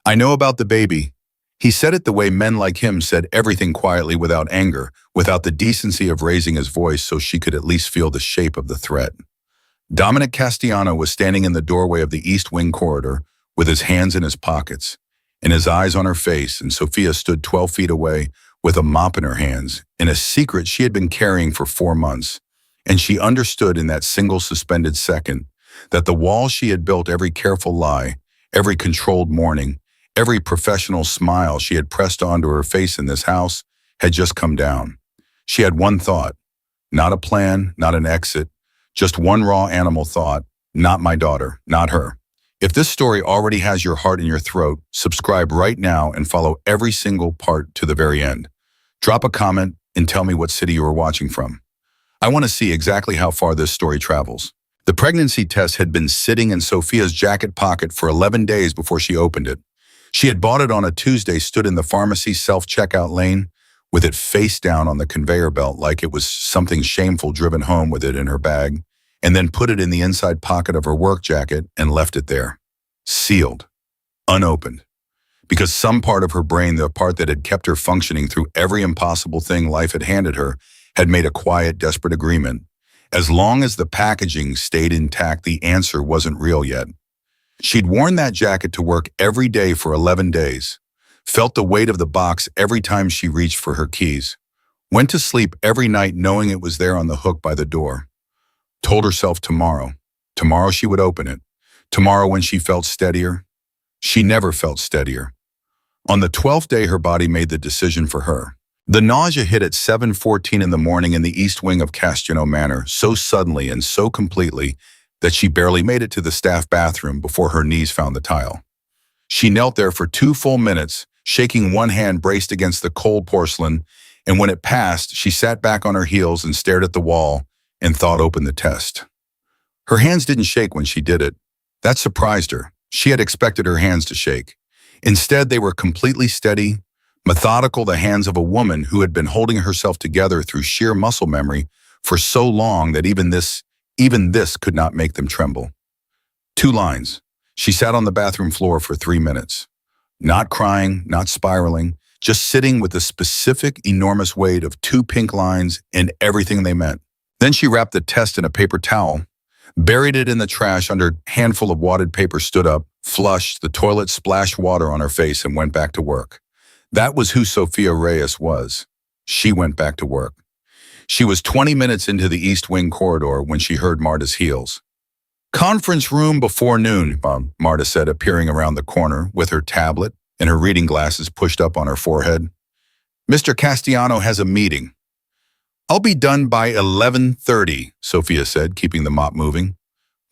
I know about the baby. He said it the way men like him said everything quietly without anger, without the decency of raising his voice so she could at least feel the shape of the threat. Dominic Castellano was standing in the doorway of the East Wing corridor with his hands in his pockets and his eyes on her face, and Sophia stood 12 feet away with a mop in her hands, in a secret she had been carrying for 4 months. And she understood in that single suspended second that the wall she had built, every careful lie, every controlled morning, every professional smile she had pressed onto her face in this house had just come down. She had one thought, not a plan, not an exit, just one raw animal thought, not my daughter, not her. If this story already has your heart in your throat, subscribe right now and follow every single part to the very end. Drop a comment and tell me what city you are watching from. I want to see exactly how far this story travels. The pregnancy test had been sitting in Sophia's jacket pocket for 11 days before she opened it. She had bought it on a Tuesday, stood in the pharmacy self-checkout lane with it face down on the conveyor belt like it was something shameful, driven home with it in her bag, and then put it in the inside pocket of her work jacket and left it there, sealed, unopened. Because some part of her brain, the part that had kept her functioning through every impossible thing life had handed her, had made a quiet, desperate agreement. As long as the packaging stayed intact, the answer wasn't real yet. She'd worn that jacket to work every day for 11 days, felt the weight of the box every time she reached for her keys, went to sleep every night knowing it was there on the hook by the door, told herself tomorrow she would open it, tomorrow when she felt steadier. She never felt steadier. On the 12th day, her body made the decision for her. The nausea hit at 7:14 in the morning in the East Wing of Castellano Manor so suddenly and so completely that she barely made it to the staff bathroom before her knees found the tile. She knelt there for 2 full minutes, shaking one hand braced against the cold porcelain, and when it passed, she sat back on her heels and stared at the wall and thought opened the test. Her hands didn't shake when she did it. That surprised her. She had expected her hands to shake. Instead, they were completely steady, methodical, the hands of a woman who had been holding herself together through sheer muscle memory for so long that even this could not make them tremble. 2 lines. She sat on the bathroom floor for 3 minutes. Not crying, not spiraling, just sitting with the specific, enormous weight of 2 pink lines and everything they meant. Then she wrapped the test in a paper towel, buried it in the trash under a handful of wadded paper, stood up, flushed the toilet, splashed water on her face, and went back to work. That was who Sophia Reyes was. She went back to work. She was 20 minutes into the East Wing corridor when she heard Marta's heels. "Conference room before noon," Marta said, appearing around the corner with her tablet and her reading glasses pushed up on her forehead. "Mr. Castellano has a meeting." "I'll be done by 11:30, Sophia said, keeping the mop moving.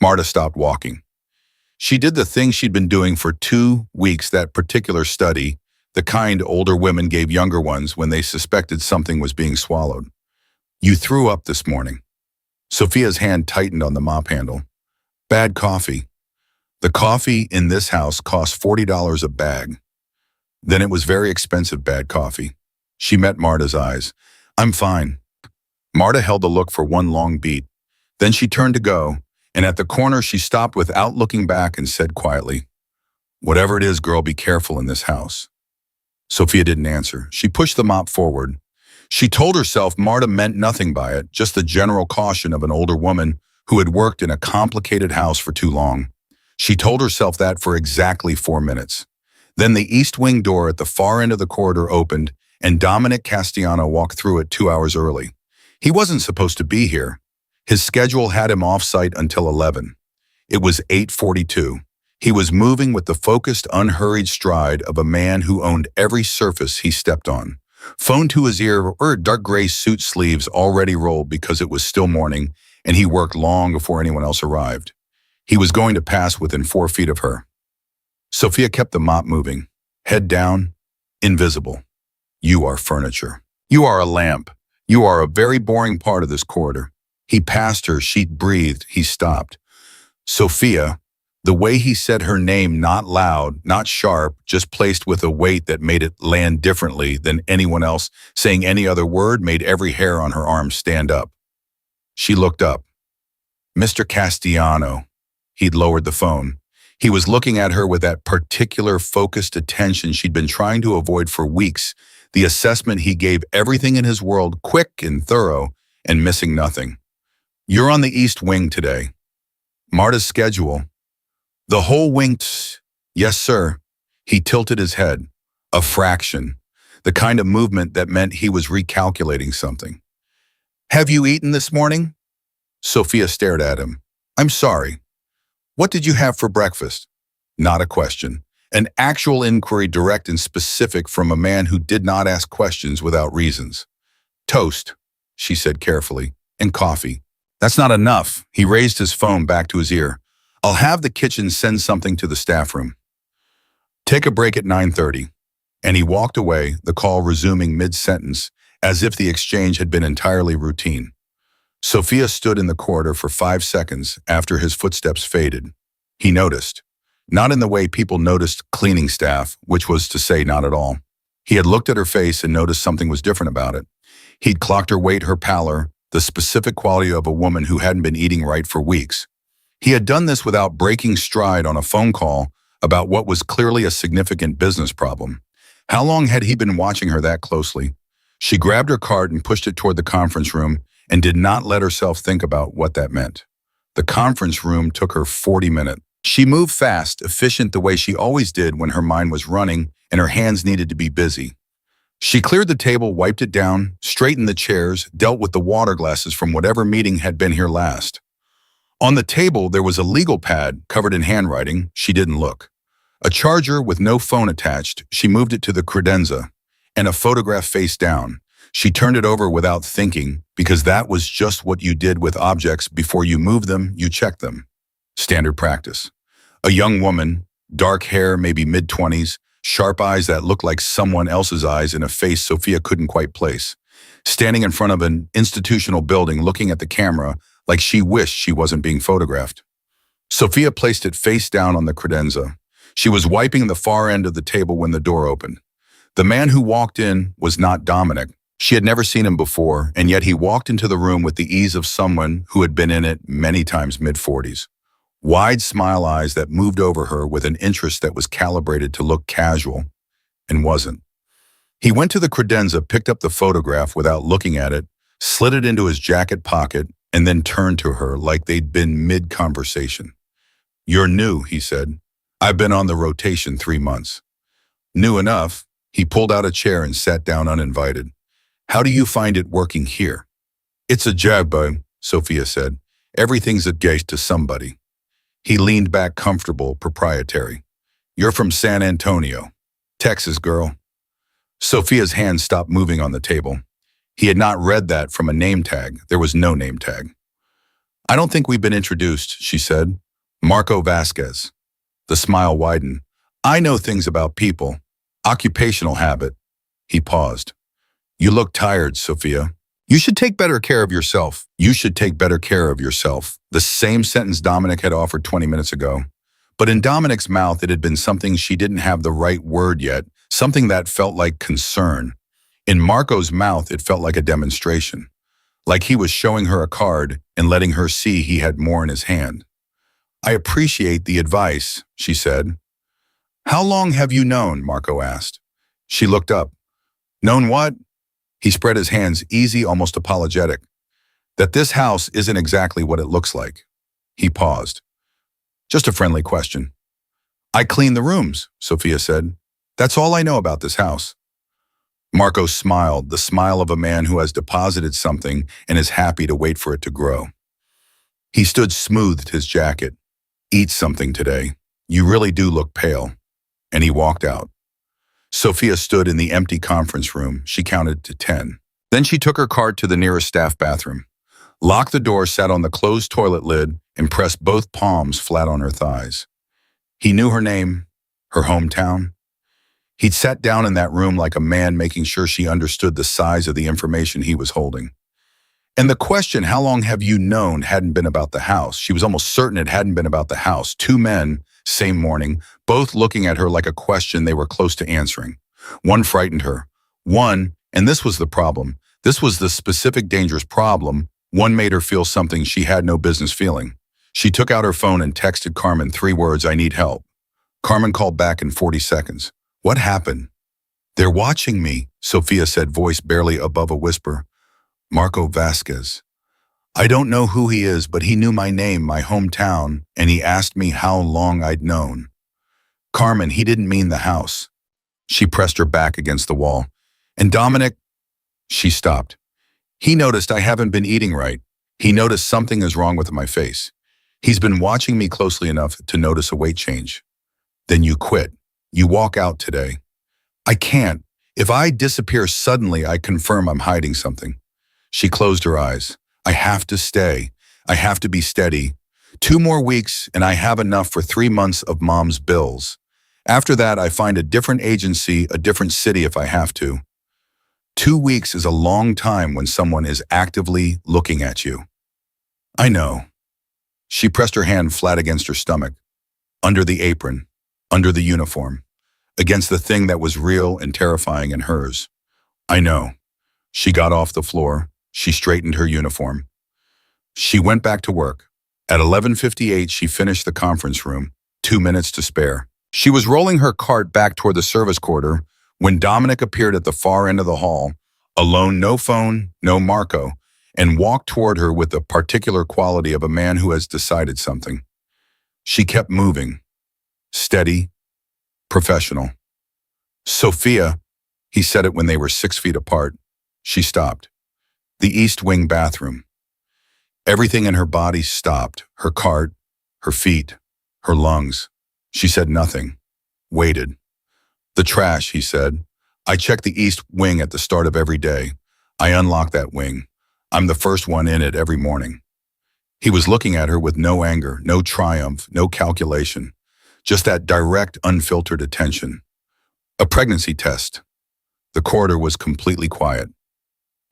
Marta stopped walking. She did the thing she'd been doing for 2 weeks, that particular study, the kind older women gave younger ones when they suspected something was being swallowed. "You threw up this morning." Sophia's hand tightened on the mop handle. "Bad coffee. The coffee in this house costs $40 a bag. Then it was very expensive bad coffee." She met Marta's eyes. "I'm fine." Marta held the look for one long beat. Then she turned to go, and at the corner she stopped without looking back and said quietly, "Whatever it is, girl, be careful in this house." Sophia didn't answer. She pushed the mop forward. She told herself Marta meant nothing by it, just the general caution of an older woman who had worked in a complicated house for too long. She told herself that for exactly 4 minutes. Then the East Wing door at the far end of the corridor opened, and Dominic Castellano walked through it 2 hours early. He wasn't supposed to be here. His schedule had him off-site until 11. It was 8:42. He was moving with the focused, unhurried stride of a man who owned every surface he stepped on. Phone to his ear, or dark gray suit sleeves already rolled because it was still morning, and he worked long before anyone else arrived. He was going to pass within 4 feet of her. Sophia kept the mop moving, head down, invisible. "You are furniture. You are a lamp. You are a very boring part of this corridor." He passed her, she breathed, he stopped. Sophia, the way he said her name, not loud, not sharp, just placed with a weight that made it land differently than anyone else saying any other word, made every hair on her arm stand up. She looked up. "Mr. Castellano." He'd lowered the phone. He was looking at her with that particular focused attention she'd been trying to avoid for weeks, the assessment he gave everything in his world quick and thorough and missing nothing. "You're on the East Wing today." Marta's schedule. The whole wing. Yes, sir. He tilted his head. A fraction. The kind of movement that meant he was recalculating something. "Have you eaten this morning?" Sophia stared at him. "I'm sorry. What did you have for breakfast?" Not a question. An actual inquiry, direct and specific, from a man who did not ask questions without reasons. "Toast," she said carefully, "and coffee." "That's not enough." He raised his phone back to his ear. "I'll have the kitchen send something to the staff room. Take a break at 9:30. And he walked away, the call resuming mid-sentence, as if the exchange had been entirely routine. Sophia stood in the corridor for 5 seconds after his footsteps faded. He noticed. Not in the way people noticed cleaning staff, which was to say not at all. He had looked at her face and noticed something was different about it. He'd clocked her weight, her pallor, the specific quality of a woman who hadn't been eating right for weeks. He had done this without breaking stride on a phone call about what was clearly a significant business problem. How long had he been watching her that closely? She grabbed her card and pushed it toward the conference room and did not let herself think about what that meant. The conference room took her 40 minutes. She moved fast, efficient the way she always did when her mind was running and her hands needed to be busy. She cleared the table, wiped it down, straightened the chairs, dealt with the water glasses from whatever meeting had been here last. On the table, there was a legal pad covered in handwriting. She didn't look. A charger with no phone attached. She moved it to the credenza, and a photograph face down. She turned it over without thinking, because that was just what you did with objects. Before you move them, you check them. Standard practice. A young woman, dark hair, maybe mid-20s, sharp eyes that looked like someone else's eyes in a face Sophia couldn't quite place, standing in front of an institutional building looking at the camera like she wished she wasn't being photographed. Sophia placed it face down on the credenza. She was wiping the far end of the table when the door opened. The man who walked in was not Dominic. She had never seen him before, and yet he walked into the room with the ease of someone who had been in it many times, mid-40s. Wide smile eyes that moved over her with an interest that was calibrated to look casual, and wasn't. He went to the credenza, picked up the photograph without looking at it, slid it into his jacket pocket, and then turned to her like they'd been mid-conversation. "You're new," he said. "I've been on the rotation 3 months." New enough, he pulled out a chair and sat down uninvited. "How do you find it working here?" "It's a job, Sophia said. "Everything's a gate to somebody." He leaned back, comfortable, proprietary. "You're from San Antonio. Texas, girl." Sophia's hand stopped moving on the table. He had not read that from a name tag. There was no name tag. "I don't think we've been introduced," she said. "Marco Vasquez." The smile widened. "I know things about people. Occupational habit." He paused. "You look tired, Sophia. You should take better care of yourself. You should take better care of yourself." The same sentence Dominic had offered 20 minutes ago. But in Dominic's mouth, it had been something she didn't have the right word yet, something that felt like concern. In Marco's mouth, it felt like a demonstration, like he was showing her a card and letting her see he had more in his hand. "I appreciate the advice," she said. "How long have you known?" Marco asked. She looked up. "Known what?" He spread his hands, easy, almost apologetic. "That this house isn't exactly what it looks like." He paused. "Just a friendly question." "I clean the rooms," Sophia said. "That's all I know about this house." Marco smiled, the smile of a man who has deposited something and is happy to wait for it to grow. He stood, smoothed his jacket. "Eat something today. You really do look pale." And he walked out. Sophia stood in the empty conference room. She counted to 10. Then she took her cart to the nearest staff bathroom, locked the door, sat on the closed toilet lid, and pressed both palms flat on her thighs. He knew her name, her hometown. He'd sat down in that room like a man, making sure she understood the size of the information he was holding. And the question, "How long have you known?" hadn't been about the house. She was almost certain it hadn't been about the house. Two men, same morning, both looking at her like a question they were close to answering. One frightened her. One, and this was the problem, this was the specific dangerous problem, one made her feel something she had no business feeling. She took out her phone and texted Carmen 3 words, "I need help." Carmen called back in 40 seconds. "What happened?" "They're watching me," Sophia said, voice barely above a whisper. "Marco Vasquez. I don't know who he is, but he knew my name, my hometown, and he asked me how long I'd known." "Carmen, he didn't mean the house." She pressed her back against the wall. "And Dominic—" She stopped. "He noticed I haven't been eating right. He noticed something is wrong with my face. He's been watching me closely enough to notice a weight change." "Then you quit. You walk out today." "I can't. If I disappear suddenly, I confirm I'm hiding something." She closed her eyes. "I have to stay. I have to be steady. 2 more weeks and I have enough for 3 months of Mom's bills. After that, I find a different agency, a different city if I have to." 2 weeks is a long time when someone is actively looking at you. "I know." She pressed her hand flat against her stomach, under the apron, under the uniform, against the thing that was real and terrifying in hers. "I know." She got off the floor. She straightened her uniform. She went back to work. At 11:58, she finished the conference room, 2 minutes to spare. She was rolling her cart back toward the service quarter when Dominic appeared at the far end of the hall, alone, no phone, no Marco, and walked toward her with the particular quality of a man who has decided something. She kept moving, steady, professional. "Sophia," he said it when they were 6 feet apart. She stopped. The East Wing bathroom. Everything in her body stopped, her cart, her feet, her lungs. She said nothing, waited. "The trash," he said. "I check the East Wing at the start of every day. I unlock that wing. I'm the first one in it every morning." He was looking at her with no anger, no triumph, no calculation, just that direct, unfiltered attention. A pregnancy test. The corridor was completely quiet.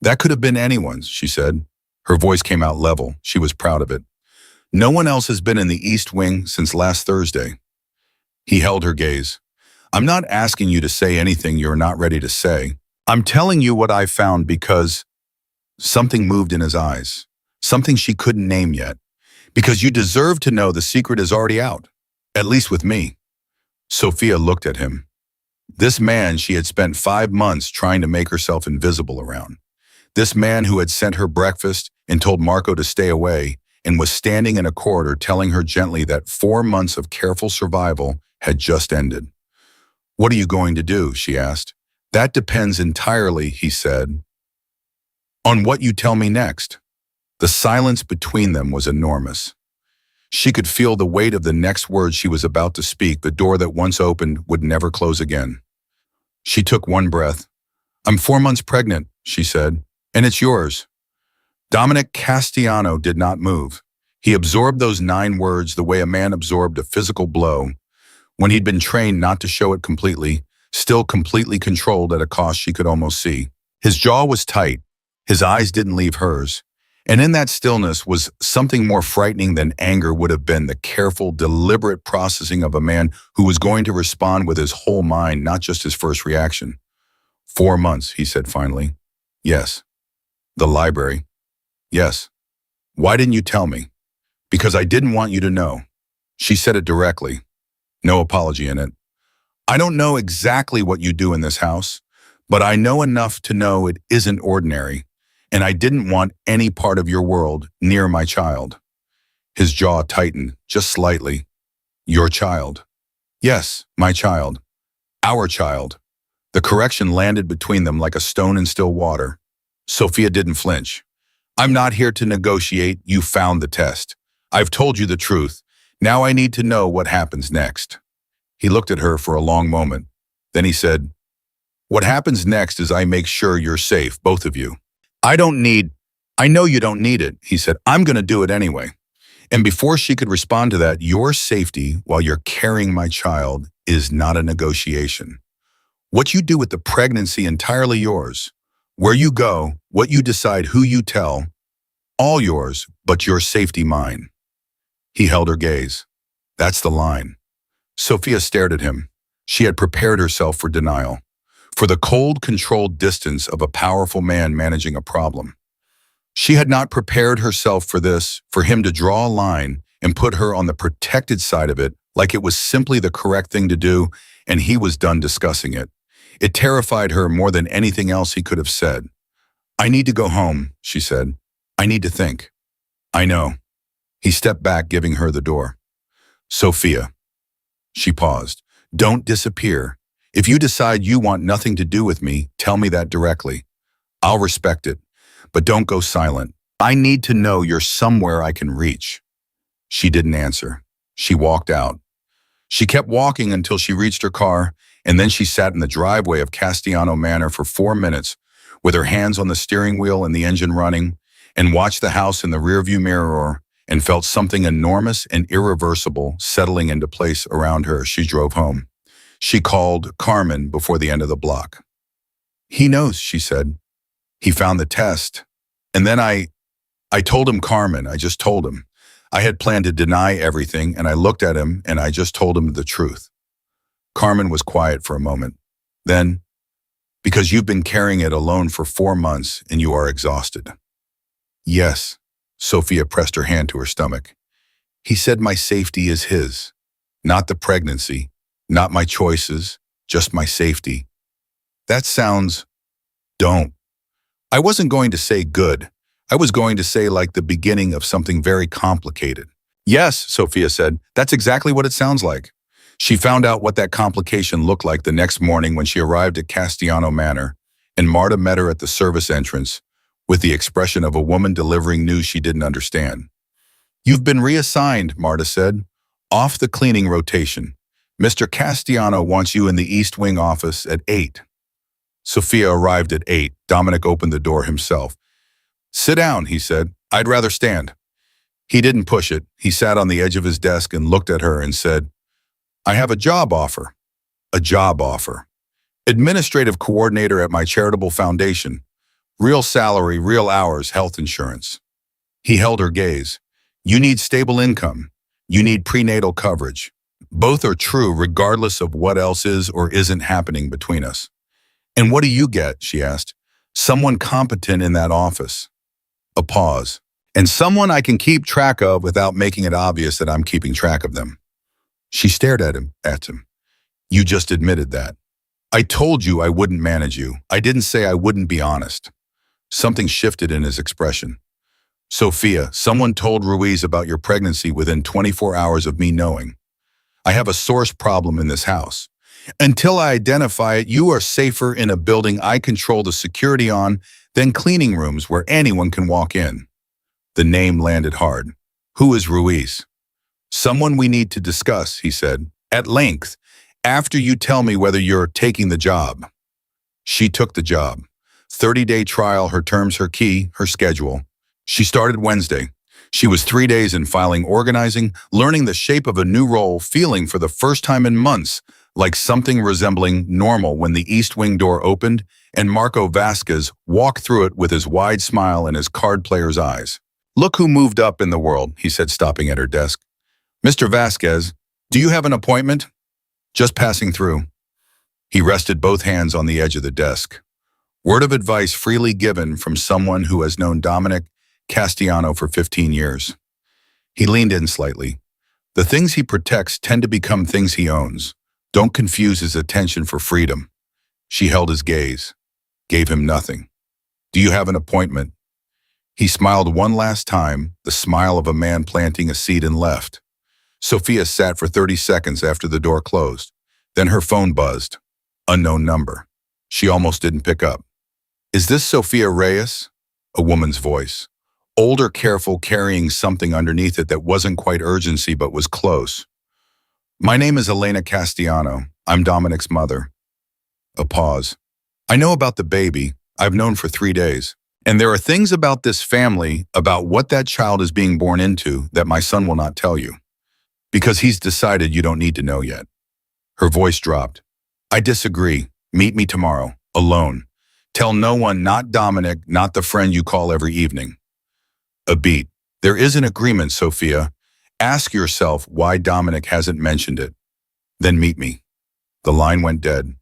"That could have been anyone's," she said. Her voice came out level. She was proud of it. "No one else has been in the East Wing since last Thursday." He held her gaze. "I'm not asking you to say anything you're not ready to say. I'm telling you what I found because—" Something moved in his eyes, something she couldn't name yet. "Because you deserve to know the secret is already out, at least with me." Sophia looked at him. This man she had spent 5 months trying to make herself invisible around. This man who had sent her breakfast and told Marco to stay away and was standing in a corridor telling her gently that 4 months of careful survival had just ended. "What are you going to do?" she asked. "That depends entirely," he said, "on what you tell me next." The silence between them was enormous. She could feel the weight of the next words she was about to speak. The door that once opened would never close again. She took one breath. "I'm 4 months pregnant," she said, "and it's yours." Dominic Castellano did not move. He absorbed those 9 words the way a man absorbed a physical blow, when he'd been trained not to show it completely, still completely controlled at a cost she could almost see. His jaw was tight. His eyes didn't leave hers. And in that stillness was something more frightening than anger would have been, the careful, deliberate processing of a man who was going to respond with his whole mind, not just his first reaction. 4 months, he said finally. "Yes." "The library." "Yes." "Why didn't you tell me?" "Because I didn't want you to know." She said it directly. No apology in it. "I don't know exactly what you do in this house, but I know enough to know it isn't ordinary, and I didn't want any part of your world near my child." His jaw tightened, just slightly. "Your child?" "Yes, my child. Our child." The correction landed between them like a stone in still water. Sophia didn't flinch. "I'm not here to negotiate. You found the test. I've told you the truth. Now I need to know what happens next." He looked at her for a long moment. Then he said, "What happens next is I make sure you're safe, both of you." I know you don't need it," he said. "I'm going to do it anyway." And before she could respond to that, "Your safety while you're carrying my child is not a negotiation. What you do with the pregnancy entirely yours. Where you go, what you decide, who you tell, all yours, but your safety mine." He held her gaze. "That's the line." Sophia stared at him. She had prepared herself for denial, for the cold, controlled distance of a powerful man managing a problem. She had not prepared herself for this, for him to draw a line and put her on the protected side of it like it was simply the correct thing to do and he was done discussing it. It terrified her more than anything else he could have said. "I need to go home," she said. "I need to think." "I know." He stepped back, giving her the door. "Sophia." She paused. "Don't disappear. If you decide you want nothing to do with me, tell me that directly. I'll respect it, but don't go silent. I need to know you're somewhere I can reach." She didn't answer. She walked out. She kept walking until she reached her car, and then she sat in the driveway of Castellano Manor for 4 minutes, with her hands on the steering wheel and the engine running, and watched the house in the rearview mirror and felt something enormous and irreversible settling into place around her as she drove home. She called Carmen before the end of the block. "He knows," she said. "He found the test. And then I told him, Carmen, I just told him. I had planned to deny everything, and I looked at him and I just told him the truth." Carmen was quiet for a moment. Then, "Because you've been carrying it alone for 4 months and you are exhausted." "Yes." Sophia pressed her hand to her stomach. "He said my safety is his. Not the pregnancy, not my choices, just my safety." That sounds... Don't. I wasn't going to say good. I was going to say like the beginning of something very complicated. "Yes," Sophia said, "that's exactly what it sounds like." She found out what that complication looked like the next morning when she arrived at Castellano Manor, and Marta met her at the service entrance with the expression of a woman delivering news she didn't understand. "You've been reassigned," Marta said. "Off the cleaning rotation. Mr. Castellano wants you in the East Wing office at 8. Sophia arrived at 8. Dominic opened the door himself. "Sit down," he said. "I'd rather stand." He didn't push it. He sat on the edge of his desk and looked at her and said, "I have a job offer." "A job offer." "Administrative coordinator at my charitable foundation. Real salary, real hours, health insurance." He held her gaze. "You need stable income. You need prenatal coverage. Both are true regardless of what else is or isn't happening between us." "And what do you get?" she asked. "Someone competent in that office." A pause. "And someone I can keep track of without making it obvious that I'm keeping track of them." She stared at him. "You just admitted that." "I told you I wouldn't manage you. I didn't say I wouldn't be honest." Something shifted in his expression. "Sophia, someone told Ruiz about your pregnancy within 24 hours of me knowing. I have a source problem in this house. Until I identify it, you are safer in a building I control the security on than cleaning rooms where anyone can walk in." The name landed hard. "Who is Ruiz?" "Someone we need to discuss," he said, "at length, after you tell me whether you're taking the job." She took the job. 30-day trial, her terms, her key, her schedule. She started Wednesday. She was 3 days in filing, organizing, learning the shape of a new role, feeling for the first time in months like something resembling normal when the East Wing door opened and Marco Vasquez walked through it with his wide smile and his card player's eyes. "Look who moved up in the world," he said, stopping at her desk. "Mr. Vasquez, do you have an appointment?" "Just passing through." He rested both hands on the edge of the desk. Word of advice freely given from someone who has known Dominic Castellano for 15 years. He leaned in slightly. "The things he protects tend to become things he owns. Don't confuse his attention for freedom." She held his gaze, gave him nothing. "Do you have an appointment?" He smiled one last time, the smile of a man planting a seed, and left. Sophia sat for 30 seconds after the door closed. Then her phone buzzed. Unknown number. She almost didn't pick up. "Is this Sophia Reyes?" A woman's voice. Older, careful, carrying something underneath it that wasn't quite urgency but was close. "My name is Elena Castellano. I'm Dominic's mother." A pause. "I know about the baby. I've known for 3 days. And there are things about this family, about what that child is being born into, that my son will not tell you. Because he's decided you don't need to know yet." Her voice dropped. "I disagree. Meet me tomorrow, alone. Tell no one, not Dominic, not the friend you call every evening." A beat. "There is an agreement, Sophia. Ask yourself why Dominic hasn't mentioned it. Then meet me." The line went dead.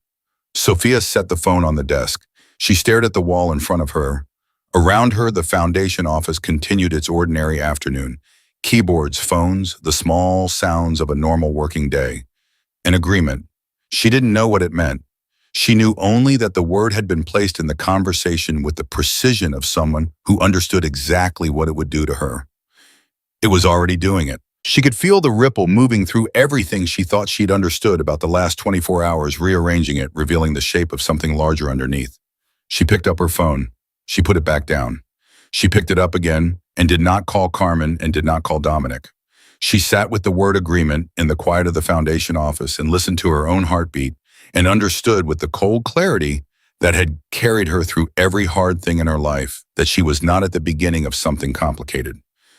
Sophia set the phone on the desk. She stared at the wall in front of her. Around her, the foundation office continued its ordinary afternoon. Keyboards, phones, the small sounds of a normal working day. An agreement. She didn't know what it meant. She knew only that the word had been placed in the conversation with the precision of someone who understood exactly what it would do to her. It was already doing it. She could feel the ripple moving through everything she thought she'd understood about the last 24 hours, rearranging it, revealing the shape of something larger underneath. She picked up her phone. She put it back down. She picked it up again and did not call Carmen and did not call Dominic. She sat with the word agreement in the quiet of the foundation office and listened to her own heartbeat and understood with the cold clarity that had carried her through every hard thing in her life that she was not at the beginning of something complicated.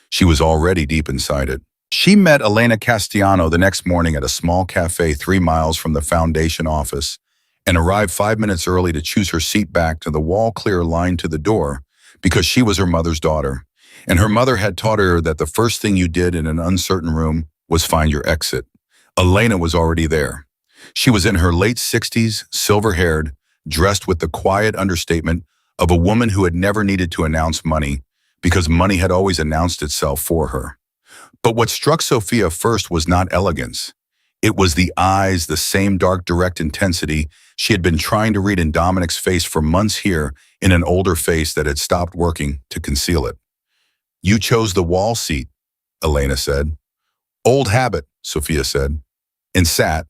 She was already deep inside it. She met Elena Castellano the next morning at a small cafe 3 miles from the foundation office and arrived 5 minutes early to choose her seat back to the wall-clear line to the door because she was her mother's daughter. And her mother had taught her that the first thing you did in an uncertain room was find your exit. Elena was already there. She was in her late 60s, silver-haired, dressed with the quiet understatement of a woman who had never needed to announce money because money had always announced itself for her. But what struck Sophia first was not elegance. It was the eyes, the same dark, direct intensity she had been trying to read in Dominic's face for months here in an older face that had stopped working to conceal it. You chose the wall seat, Elena said. Old habit, Sophia said, and sat.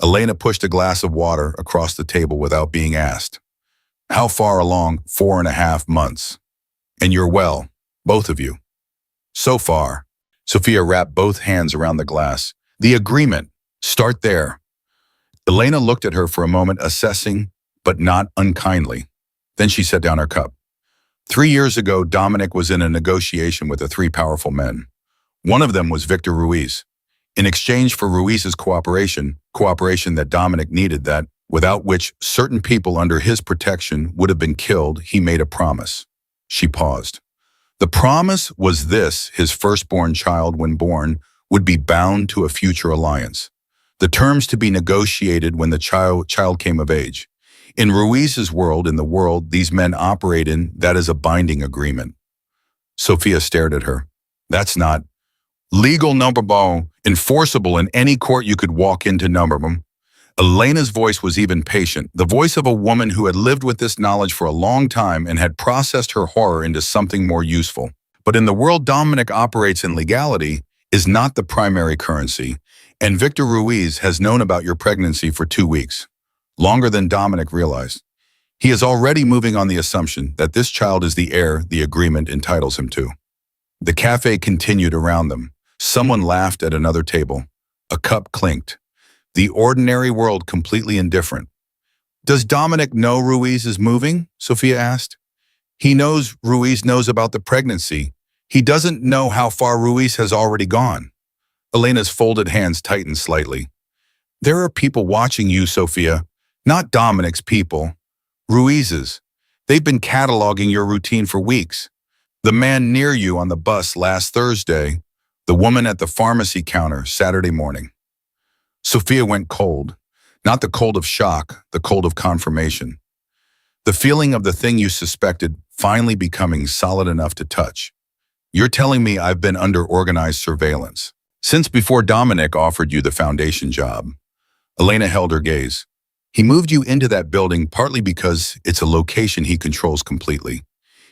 Elena pushed a glass of water across the table without being asked. How far along? 4.5 months. And you're well, both of you. So far. Sophia wrapped both hands around the glass. The agreement. Start there. Elena looked at her for a moment, assessing, but not unkindly. Then she set down her cup. 3 years ago, Dominic was in a negotiation with the 3 powerful men. One of them was Victor Ruiz. In exchange for Ruiz's cooperation that Dominic needed, that without which certain people under his protection would have been killed, he made a promise. She paused. The promise was this: his firstborn child, when born, would be bound to a future alliance. The terms to be negotiated when the child came of age. In Ruiz's world, in the world these men operate in, that is a binding agreement. Sophia stared at her. That's not legal, numberable, enforceable in any court you could walk into, numberable. Elena's voice was even patient, the voice of a woman who had lived with this knowledge for a long time and had processed her horror into something more useful. But in the world Dominic operates in, legality is not the primary currency, and Victor Ruiz has known about your pregnancy for 2 weeks, longer than Dominic realized. He is already moving on the assumption that this child is the heir the agreement entitles him to. The cafe continued around them. Someone laughed at another table. A cup clinked. The ordinary world completely indifferent. Does Dominic know Ruiz is moving? Sophia asked. He knows Ruiz knows about the pregnancy. He doesn't know how far Ruiz has already gone. Elena's folded hands tightened slightly. There are people watching you, Sophia. Not Dominic's people. Ruiz's. They've been cataloging your routine for weeks. The man near you on the bus last Thursday. The woman at the pharmacy counter Saturday morning. Sophia went cold. Not the cold of shock, the cold of confirmation. The feeling of the thing you suspected finally becoming solid enough to touch. You're telling me I've been under organized surveillance since before Dominic offered you the foundation job. Elena held her gaze. He moved you into that building partly because it's a location he controls completely.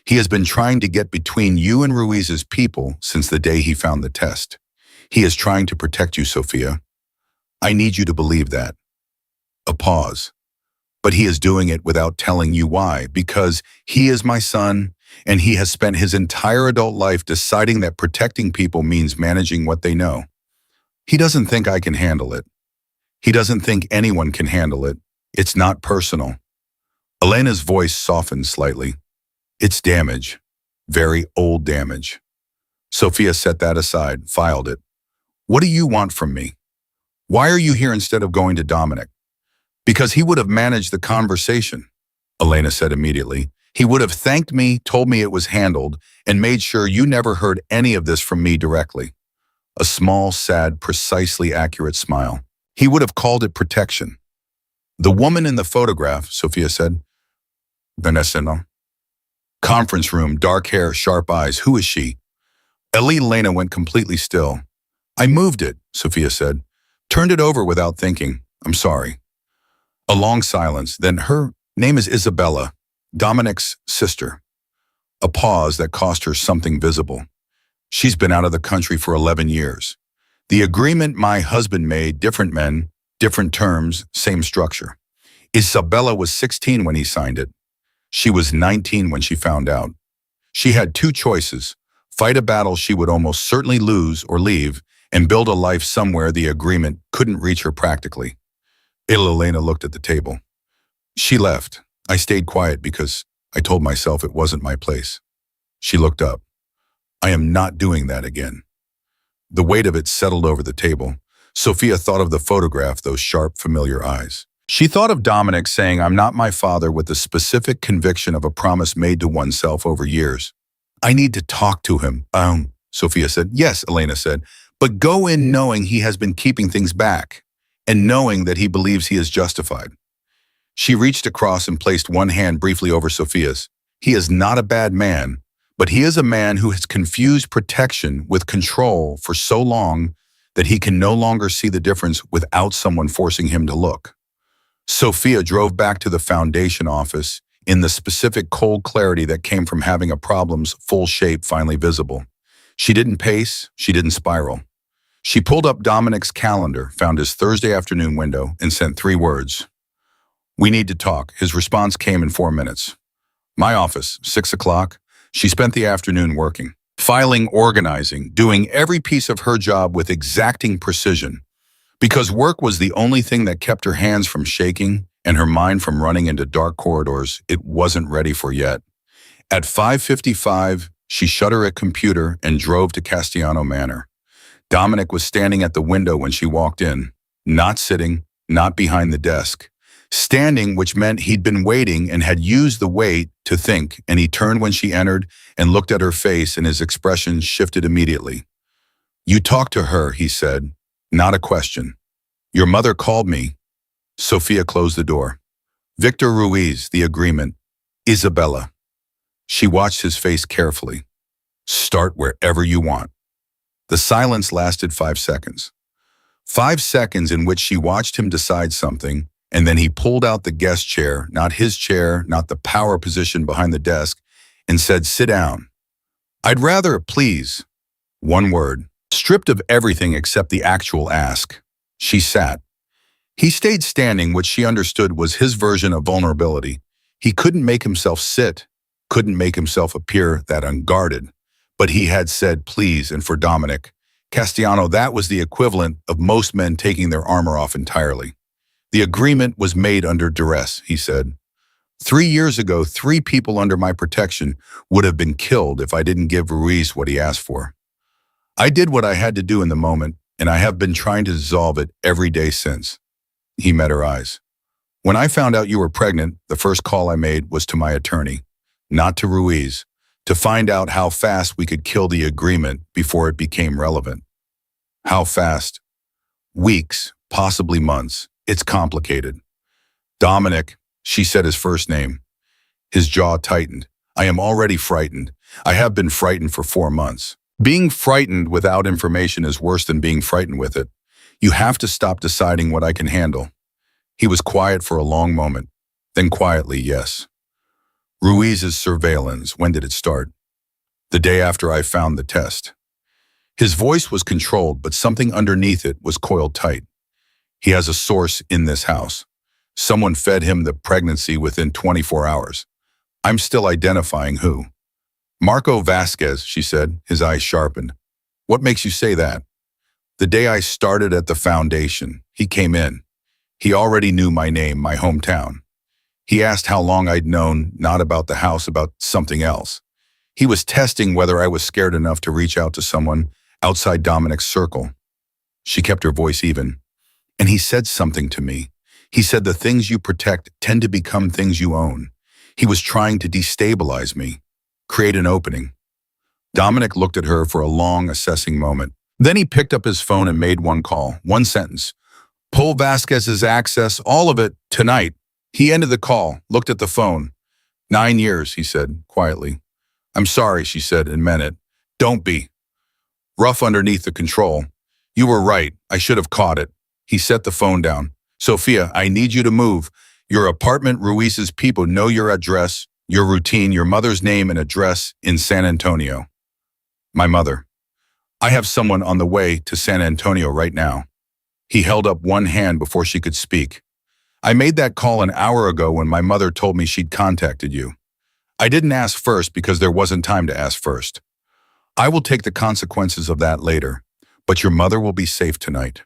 He has been trying to get between you and Ruiz's people since the day he found the test. He is trying to protect you, Sophia. I need you to believe that. A pause. But he is doing it without telling you why, because he is my son, and he has spent his entire adult life deciding that protecting people means managing what they know. He doesn't think I can handle it. He doesn't think anyone can handle it. It's not personal. Elena's voice softened slightly. It's damage. Very old damage. Sophia set that aside, filed it. What do you want from me? Why are you here instead of going to Dominic? Because he would have managed the conversation, Elena said immediately. He would have thanked me, told me it was handled, and made sure you never heard any of this from me directly. A small, sad, precisely accurate smile. He would have called it protection. The woman in the photograph, Sophia said. Vanessa, no? Conference room, dark hair, sharp eyes. Who is she? Elena went completely still. I moved it, Sophia said. Turned it over without thinking. I'm sorry. A long silence, then her name is Isabella, Dominic's sister. A pause that cost her something visible. She's been out of the country for 11 years. The agreement my husband made, different men, different terms, same structure. Isabella was 16 when he signed it. She was 19 when she found out. She had two choices: fight a battle she would almost certainly lose or leave, and build a life somewhere the agreement couldn't reach her practically. Elena looked at the table. She left. I stayed quiet because I told myself it wasn't my place. She looked up. I am not doing that again. The weight of it settled over the table. Sophia thought of the photograph, those sharp, familiar eyes. She thought of Dominic saying, I'm not my father, with the specific conviction of a promise made to oneself over years. I need to talk to him. Sophia said. Yes, Elena said, but go in knowing he has been keeping things back and knowing that he believes he is justified. She reached across and placed one hand briefly over Sophia's. He is not a bad man, but he is a man who has confused protection with control for so long that he can no longer see the difference without someone forcing him to look. Sophia drove back to the foundation office in the specific cold clarity that came from having a problem's full shape finally visible. She didn't pace, she didn't spiral. She pulled up Dominic's calendar, found his Thursday afternoon window, and sent 3 words. We need to talk. His response came in 4 minutes. My office, 6 o'clock. She spent the afternoon working, filing, organizing, doing every piece of her job with exacting precision. Because work was the only thing that kept her hands from shaking and her mind from running into dark corridors it wasn't ready for yet. At 5:55, she shut her computer and drove to Castellano Manor. Dominic was standing at the window when she walked in, not sitting, not behind the desk. Standing, which meant he'd been waiting and had used the wait to think, and he turned when she entered and looked at her face, and his expression shifted immediately. You talked to her, he said. Not a question. Your mother called me. Sophia closed the door. Victor Ruiz, the agreement. Isabella. She watched his face carefully. Start wherever you want. The silence lasted 5 seconds. 5 seconds in which she watched him decide something, and then he pulled out the guest chair, not his chair, not the power position behind the desk, and said, sit down. I'd rather, please. One word. Stripped of everything except the actual ask. She sat. He stayed standing, which she understood was his version of vulnerability. He couldn't make himself sit, couldn't make himself appear that unguarded. But he had said please, and for Dominic Castellano, that was the equivalent of most men taking their armor off entirely. The agreement was made under duress, he said. 3 years ago, 3 people under my protection would have been killed if I didn't give Ruiz what he asked for. I did what I had to do in the moment, and I have been trying to dissolve it every day since. He met her eyes. When I found out you were pregnant, the first call I made was to my attorney, not to Ruiz, to find out how fast we could kill the agreement before it became relevant. How fast? Weeks, possibly months. It's complicated. Dominic, she said his first name. His jaw tightened. I am already frightened. I have been frightened for 4 months. Being frightened without information is worse than being frightened with it. You have to stop deciding what I can handle. He was quiet for a long moment. Then quietly, yes. Ruiz's surveillance, when did it start? The day after I found the test. His voice was controlled, but something underneath it was coiled tight. He has a source in this house. Someone fed him the pregnancy within 24 hours. I'm still identifying who. Marco Vasquez, she said, his eyes sharpened. What makes you say that? The day I started at the foundation, he came in. He already knew my name, my hometown. He asked how long I'd known, not about the house, about something else. He was testing whether I was scared enough to reach out to someone outside Dominic's circle. She kept her voice even. And he said something to me. He said the things you protect tend to become things you own. He was trying to destabilize me, create an opening. Dominic looked at her for a long, assessing moment. Then he picked up his phone and made one call, one sentence. Pull Vasquez's access, all of it, tonight. He ended the call, looked at the phone. 9 years, he said, quietly. I'm sorry, she said, and meant it. Don't be. rough underneath the control. You were right. I should have caught it. He set the phone down. Sophia, I need you to move. Your apartment, Ruiz's people know your address, your routine, your mother's name and address in San Antonio. My mother. I have someone on the way to San Antonio right now. He held up one hand before she could speak. I made that call an hour ago when my mother told me she'd contacted you. I didn't ask first because there wasn't time to ask first. I will take the consequences of that later, but your mother will be safe tonight.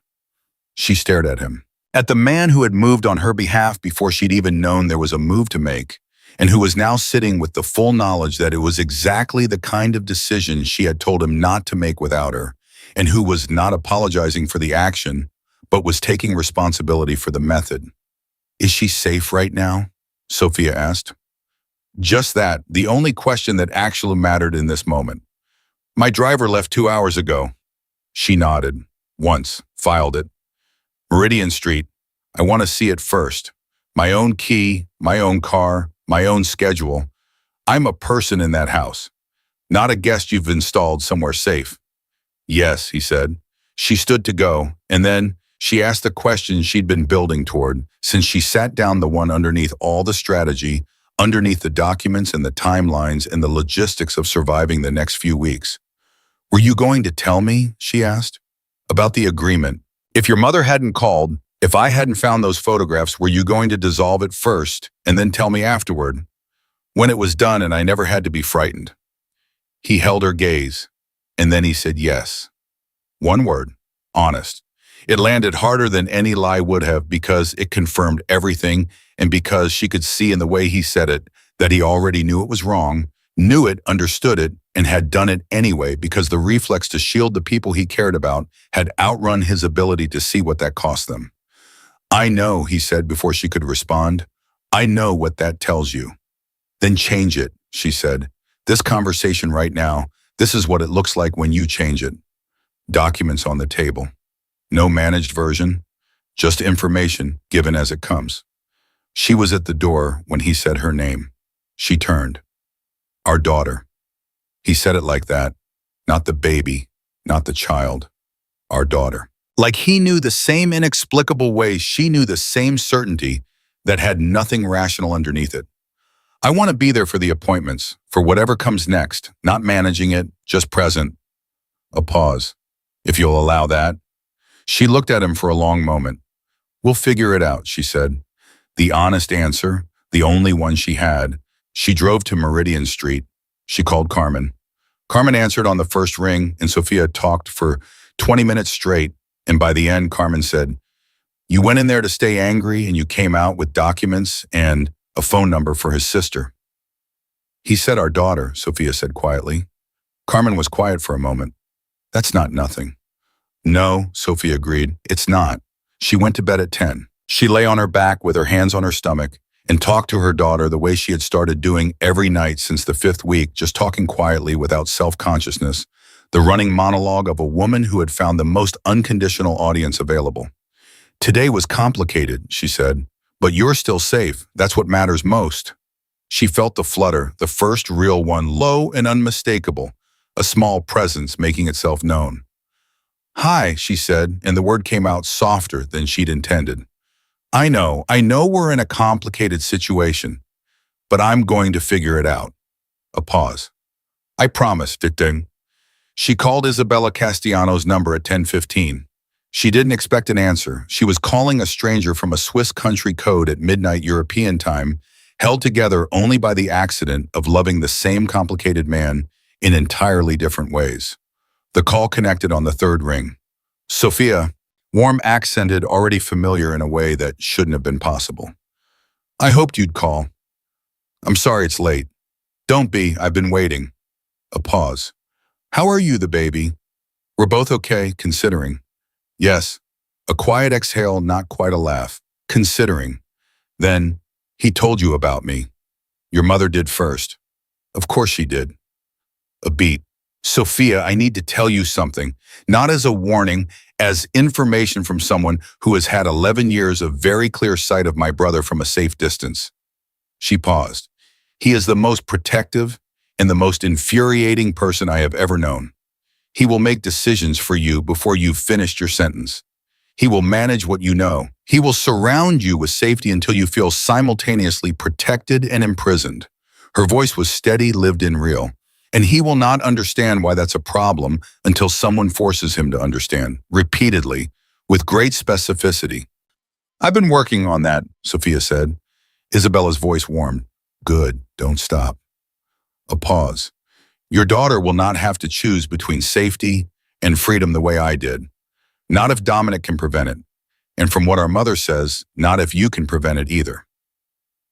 She stared at him. At the man who had moved on her behalf before she'd even known there was a move to make, and who was now sitting with the full knowledge that it was exactly the kind of decision she had told him not to make without her, and who was not apologizing for the action, but was taking responsibility for the method. Is she safe right now? Sophia asked. Just that, the only question that actually mattered in this moment. My driver left 2 hours ago. She nodded. Once, filed it. Meridian Street. I want to see it first. My own key, my own car, my own schedule. I'm a person in that house, not a guest you've installed somewhere safe. Yes, he said. She stood to go, and then she asked the question she'd been building toward since she sat down, the one underneath all the strategy, underneath the documents and the timelines and the logistics of surviving the next few weeks. Were you going to tell me, she asked, about the agreement? If your mother hadn't called, if I hadn't found those photographs, were you going to dissolve it first and then tell me afterward? When it was done and I never had to be frightened. He held her gaze, and then he said yes. One word, honest. It landed harder than any lie would have because it confirmed everything and because she could see in the way he said it that he already knew it was wrong, knew it, understood it, and had done it anyway because the reflex to shield the people he cared about had outrun his ability to see what that cost them. I know, he said before she could respond. I know what that tells you. Then change it, she said. This conversation right now, this is what it looks like when you change it. Documents on the table. No managed version, just information given as it comes. She was at the door when he said her name. She turned. Our daughter. He said it like that, not the baby, not the child. Our daughter. Like he knew the same inexplicable way she knew the same certainty that had nothing rational underneath it. I want to be there for the appointments, for whatever comes next, not managing it, just present. A pause. If you'll allow that. She looked at him for a long moment. We'll figure it out, she said. The honest answer, the only one she had. She drove to Meridian Street. She called Carmen. Carmen answered on the first ring, and Sophia talked for 20 minutes straight, and by the end, Carmen said, you went in there to stay angry, and you came out with documents and a phone number for his sister. He said our daughter, Sophia said quietly. Carmen was quiet for a moment. That's not nothing. No, Sophia agreed, it's not. She went to bed at 10. She lay on her back with her hands on her stomach and talked to her daughter the way she had started doing every night since the 5th week, just talking quietly without self-consciousness, the running monologue of a woman who had found the most unconditional audience available. Today was complicated, she said, but you're still safe. That's what matters most. She felt the flutter, the first real one, low and unmistakable, a small presence making itself known. Hi, she said, and the word came out softer than she'd intended. I know we're in a complicated situation, but I'm going to figure it out. A pause. I promise, ding. She called Isabella Castellanos' number at 10:15. She didn't expect an answer. She was calling a stranger from a Swiss country code at midnight European time, held together only by the accident of loving the same complicated man in entirely different ways. The call connected on the 3rd ring. Sophia, warm accented, already familiar in a way that shouldn't have been possible. I hoped you'd call. I'm sorry it's late. Don't be, I've been waiting. A pause. How are you, the baby? We're both okay, considering. Yes. A quiet exhale, not quite a laugh. Considering. Then, he told you about me. Your mother did first. Of course she did. A beat. Sophia, I need to tell you something, not as a warning, as information from someone who has had 11 years of very clear sight of my brother from a safe distance. She paused. He is the most protective and the most infuriating person I have ever known. He will make decisions for you before you've finished your sentence. He will manage what you know. He will surround you with safety until you feel simultaneously protected and imprisoned. Her voice was steady, lived in, real. And he will not understand why that's a problem until someone forces him to understand, repeatedly, with great specificity. I've been working on that, Sophia said. Isabella's voice warmed. Good, don't stop. A pause. Your daughter will not have to choose between safety and freedom the way I did. Not if Dominic can prevent it. And from what our mother says, not if you can prevent it either.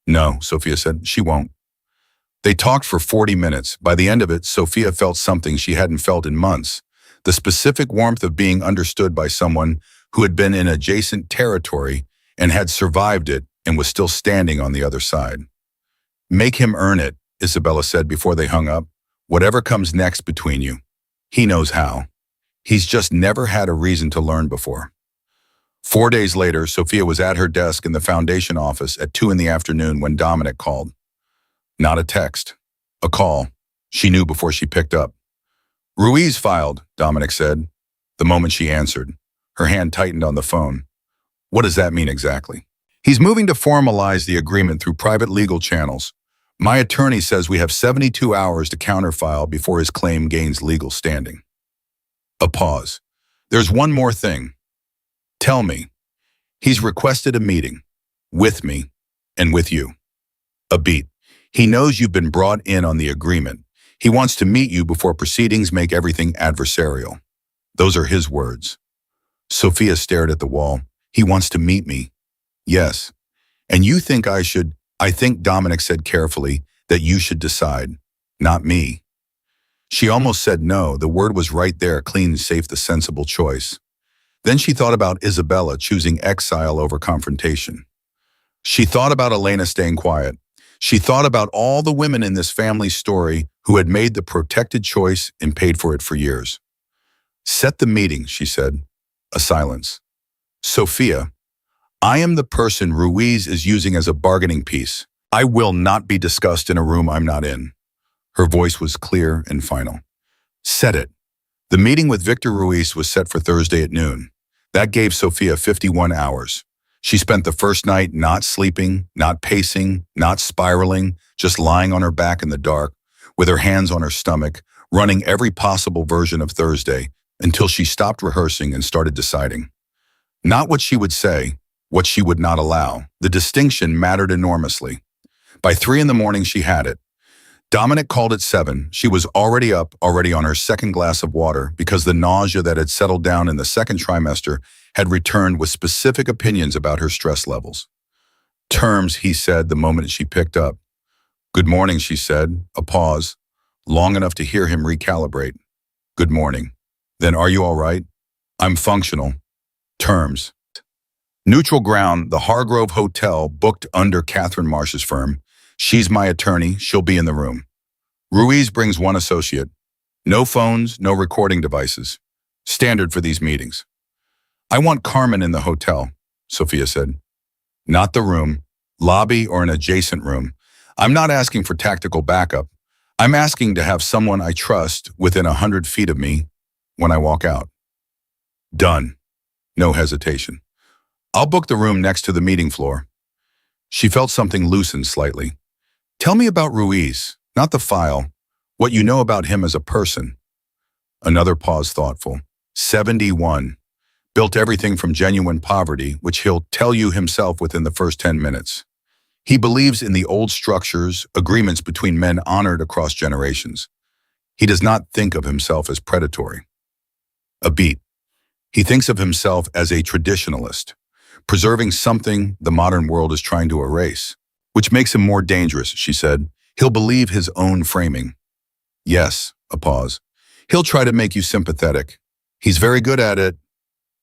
No, Sophia said, she won't. They talked for 40 minutes. By the end of it, Sophia felt something she hadn't felt in months. The specific warmth of being understood by someone who had been in adjacent territory and had survived it and was still standing on the other side. Make him earn it, Isabella said before they hung up. Whatever comes next between you. He knows how. He's just never had a reason to learn before. 4 days later, Sophia was at her desk in the foundation office at 2 p.m. when Dominic called. Not a text. A call. She knew before she picked up. Ruiz filed, Dominic said. The moment she answered, her hand tightened on the phone. What does that mean exactly? He's moving to formalize the agreement through private legal channels. My attorney says we have 72 hours to counterfile before his claim gains legal standing. A pause. There's one more thing. Tell me. He's requested a meeting. With me and with you. A beat. He knows you've been brought in on the agreement. He wants to meet you before proceedings make everything adversarial. Those are his words. Sophia stared at the wall. He wants to meet me. Yes. And you think I should? I think, Dominic said carefully, that you should decide. Not me. She almost said no. The word was right there, clean, safe, the sensible choice. Then she thought about Isabella choosing exile over confrontation. She thought about Elena staying quiet. She thought about all the women in this family story who had made the protected choice and paid for it for years. Set the meeting, she said. A silence. Sophia, I am the person Ruiz is using as a bargaining piece. I will not be discussed in a room I'm not in. Her voice was clear and final. Set it. The meeting with Victor Ruiz was set for Thursday at noon. That gave Sophia 51 hours. She spent the first night not sleeping, not pacing, not spiraling, just lying on her back in the dark, with her hands on her stomach, running every possible version of Thursday until she stopped rehearsing and started deciding. Not what she would say, what she would not allow. The distinction mattered enormously. By 3 a.m, she had it. Dominic called at 7. She was already up, already on her second glass of water because the nausea that had settled down in the second trimester had returned with specific opinions about her stress levels. Terms, he said the moment she picked up. Good morning, she said, a pause, long enough to hear him recalibrate. Good morning. Then are you all right? I'm functional. Terms. Neutral ground, the Hargrove Hotel, booked under Catherine Marsh's firm. She's my attorney. She'll be in the room. Ruiz brings one associate. No phones, no recording devices. Standard for these meetings. I want Carmen in the hotel, Sophia said. Not the room, lobby or an adjacent room. I'm not asking for tactical backup. I'm asking to have someone I trust within 100 feet of me when I walk out. Done. No hesitation. I'll book the room next to the meeting floor. She felt something loosen slightly. Tell me about Ruiz, not the file, what you know about him as a person. Another pause, thoughtful. 71. Built everything from genuine poverty, which he'll tell you himself within the first 10 minutes. He believes in the old structures, agreements between men honored across generations. He does not think of himself as predatory. A beat. He thinks of himself as a traditionalist, preserving something the modern world is trying to erase, which makes him more dangerous, she said. He'll believe his own framing. Yes, a pause. He'll try to make you sympathetic. He's very good at it.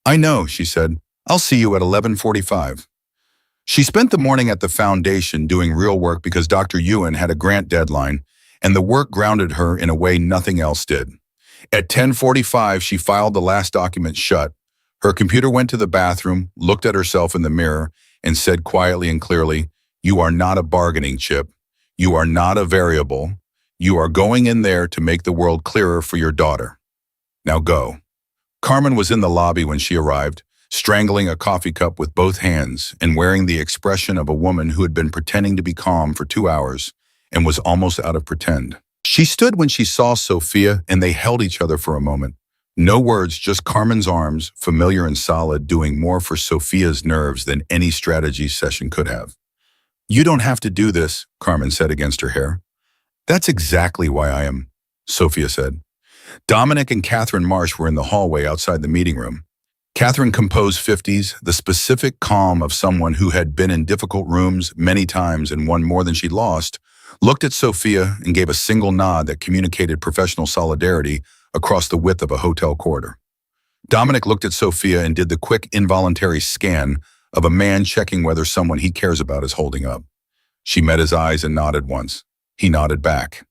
I know, she said. I'll see you at 11:45. She spent the morning at the foundation doing real work because Dr. Ewan had a grant deadline, and the work grounded her in a way nothing else did. At 10:45, she filed the last document shut. Her computer went to the bathroom, looked at herself in the mirror, and said quietly and clearly, "You are not a bargaining chip. You are not a variable. You are going in there to make the world clearer for your daughter." Now go." Carmen was in the lobby when she arrived, strangling a coffee cup with both hands and wearing the expression of a woman who had been pretending to be calm for 2 hours and was almost out of pretend. She stood when she saw Sophia and they held each other for a moment. No words, just Carmen's arms, familiar and solid, doing more for Sophia's nerves than any strategy session could have. "You don't have to do this," Carmen said against her hair. "That's exactly why I am," Sophia said. Dominic and Catherine Marsh were in the hallway outside the meeting room. Catherine composed 50s, the specific calm of someone who had been in difficult rooms many times and won more than she'd lost, looked at Sophia and gave a single nod that communicated professional solidarity across the width of a hotel corridor. Dominic looked at Sophia and did the quick involuntary scan of a man checking whether someone he cares about is holding up. She met his eyes and nodded once. He nodded back.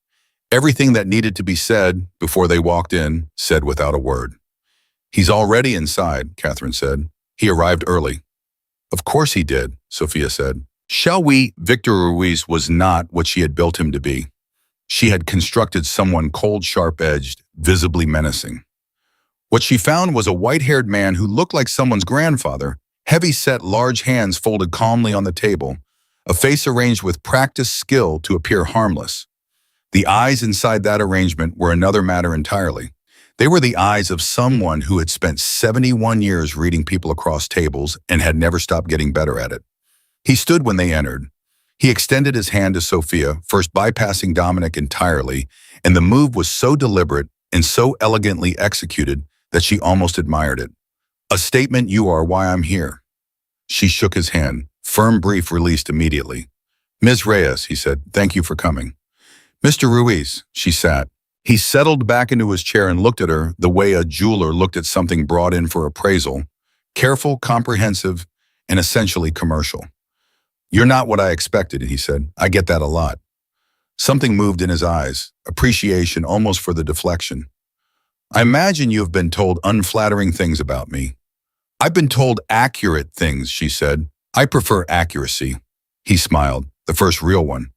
Everything that needed to be said before they walked in, said without a word. "He's already inside," Catherine said. "He arrived early." "Of course he did," Sophia said. "Shall we?" Victor Ruiz was not what she had built him to be. She had constructed someone cold, sharp-edged, visibly menacing. What she found was a white-haired man who looked like someone's grandfather, heavy-set, large hands folded calmly on the table, a face arranged with practiced skill to appear harmless. The eyes inside that arrangement were another matter entirely. They were the eyes of someone who had spent 71 years reading people across tables and had never stopped getting better at it. He stood when they entered. He extended his hand to Sophia, first bypassing Dominic entirely, and the move was so deliberate and so elegantly executed that she almost admired it. "A statement, you are why I'm here." She shook his hand, firm brief released immediately. "Ms. Reyes," he said, "thank you for coming." "Mr. Ruiz," she sat. He settled back into his chair and looked at her the way a jeweler looked at something brought in for appraisal, careful, comprehensive, and essentially commercial. "You're not what I expected," he said. "I get that a lot." Something moved in his eyes, appreciation almost for the deflection. "I imagine you have been told unflattering things about me." "I've been told accurate things," she said. "I prefer accuracy." He smiled, the first real one.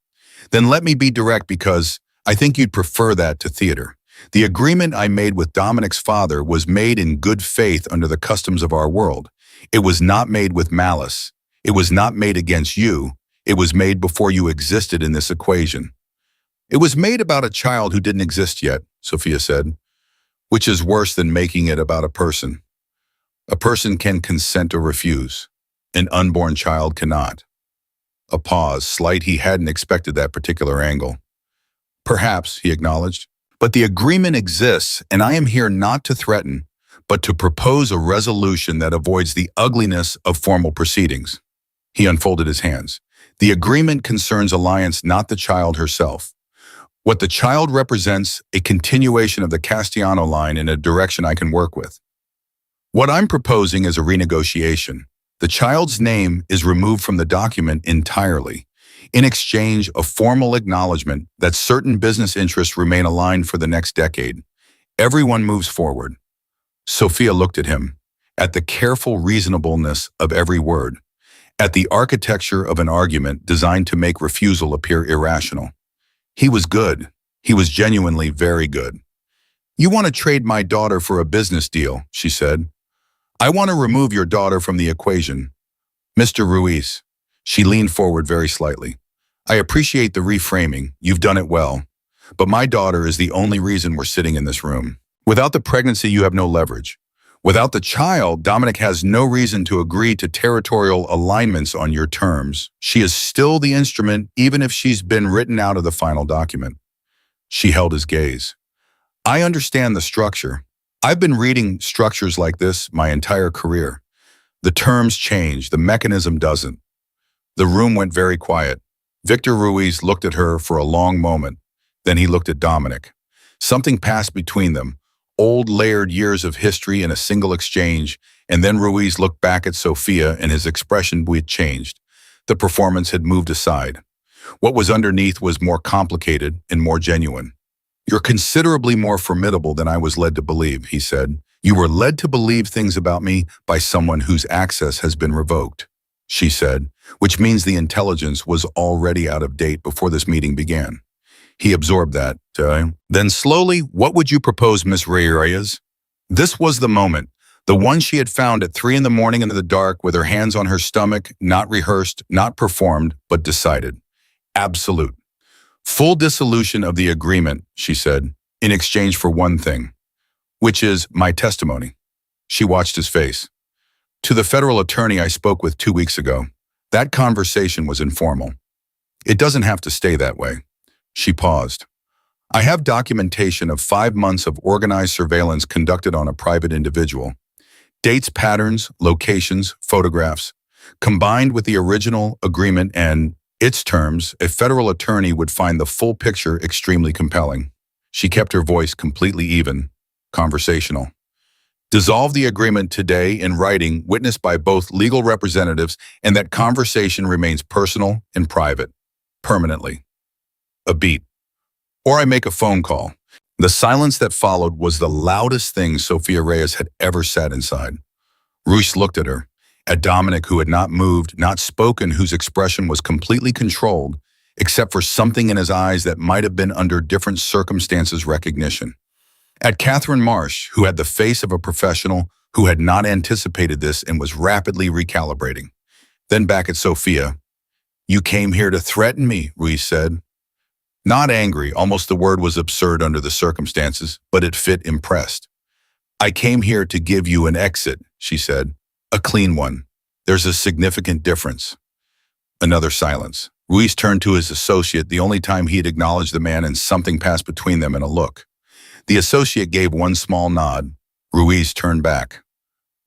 "Then let me be direct because I think you'd prefer that to theater. The agreement I made with Dominic's father was made in good faith under the customs of our world. It was not made with malice. It was not made against you. It was made before you existed in this equation." "It was made about a child who didn't exist yet," Sophia said, "which is worse than making it about a person. A person can consent or refuse. An unborn child cannot." A pause, slight. He hadn't expected that particular angle. "Perhaps," he acknowledged, "but the agreement exists, and I am here not to threaten, but to propose a resolution that avoids the ugliness of formal proceedings." He unfolded his hands. "The agreement concerns alliance, not the child herself. What the child represents, a continuation of the Castellano line in a direction I can work with. What I'm proposing is a renegotiation. The child's name is removed from the document entirely. In exchange, a formal acknowledgement that certain business interests remain aligned for the next decade. Everyone moves forward." Sophia looked at him, at the careful reasonableness of every word, at the architecture of an argument designed to make refusal appear irrational. He was good. He was genuinely very good. "You want to trade my daughter for a business deal," she said. "I want to remove your daughter from the equation. Mr. Ruiz." She leaned forward very slightly. "I appreciate the reframing. You've done it well. But my daughter is the only reason we're sitting in this room. Without the pregnancy, you have no leverage. Without the child, Dominic has no reason to agree to territorial alignments on your terms. She is still the instrument, even if she's been written out of the final document." She held his gaze. "I understand the structure. I've been reading structures like this my entire career. The terms change, the mechanism doesn't." The room went very quiet. Victor Ruiz looked at her for a long moment. Then he looked at Dominic. Something passed between them, old layered years of history in a single exchange, and then Ruiz looked back at Sophia and his expression had changed. The performance had moved aside. What was underneath was more complicated and more genuine. "You're considerably more formidable than I was led to believe," he said. "You were led to believe things about me by someone whose access has been revoked," she said, "which means the intelligence was already out of date before this meeting began." He absorbed that. Then slowly, "What would you propose, Miss Reyes?" This was the moment, the one she had found at 3 in the morning in the dark with her hands on her stomach, not rehearsed, not performed, but decided. Absolute. Full dissolution of the agreement, she said, in exchange for one thing, which is my testimony. She watched his face. To the federal attorney I spoke with 2 weeks ago. That conversation was informal. It doesn't have to stay that way. She paused. I have documentation of 5 months of organized surveillance conducted on a private individual. Dates, patterns, locations, photographs, combined with the original agreement and its terms, a federal attorney would find the full picture extremely compelling. She kept her voice completely even, conversational. Dissolve the agreement today in writing, witnessed by both legal representatives, and that conversation remains personal and private, permanently. A beat. Or I make a phone call. The silence that followed was the loudest thing Sofia Reyes had ever sat inside. Ruiz looked at her, at Dominic, who had not moved, not spoken, whose expression was completely controlled, except for something in his eyes that might have been under different circumstances recognition. At Catherine Marsh, who had the face of a professional who had not anticipated this and was rapidly recalibrating. Then back at Sofia. You came here to threaten me, Ruiz said. Not angry, almost the word was absurd under the circumstances, but it fit impressed. I came here to give you an exit, she said. A clean one. There's a significant difference. Another silence. Ruiz turned to his associate, the only time he had acknowledged the man, and something passed between them in a look. The associate gave one small nod. Ruiz turned back.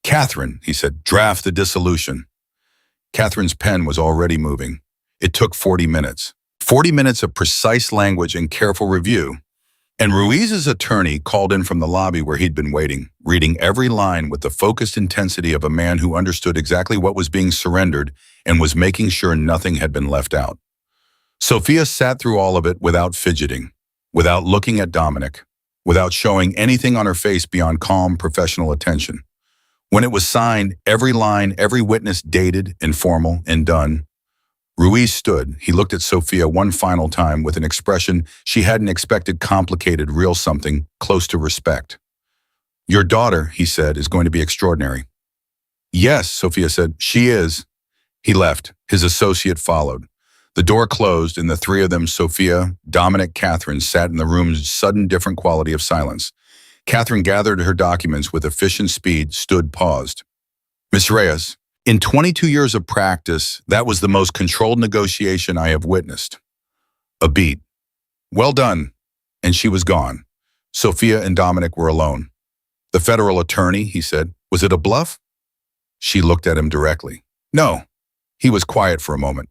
Catherine, he said, draft the dissolution. Catherine's pen was already moving. It took 40 minutes. 40 minutes of precise language and careful review. And Ruiz's attorney called in from the lobby where he'd been waiting, reading every line with the focused intensity of a man who understood exactly what was being surrendered and was making sure nothing had been left out. Sofia sat through all of it without fidgeting, without looking at Dominic, without showing anything on her face beyond calm, professional attention. When it was signed, every line, every witness dated, informal, and done. Ruiz stood. He looked at Sofia one final time with an expression she hadn't expected, complicated, real, something close to respect. Your daughter, he said, is going to be extraordinary. Yes, Sofia said, she is. He left. His associate followed. The door closed, and the three of them, Sofia, Dominic, Catherine, sat in the room's sudden different quality of silence. Catherine gathered her documents with efficient speed, stood, paused. Miss Reyes, in 22 years of practice, that was the most controlled negotiation I have witnessed. A beat. Well done. And she was gone. Sofia and Dominic were alone. The federal attorney, he said, was it a bluff? She looked at him directly. No. He was quiet for a moment.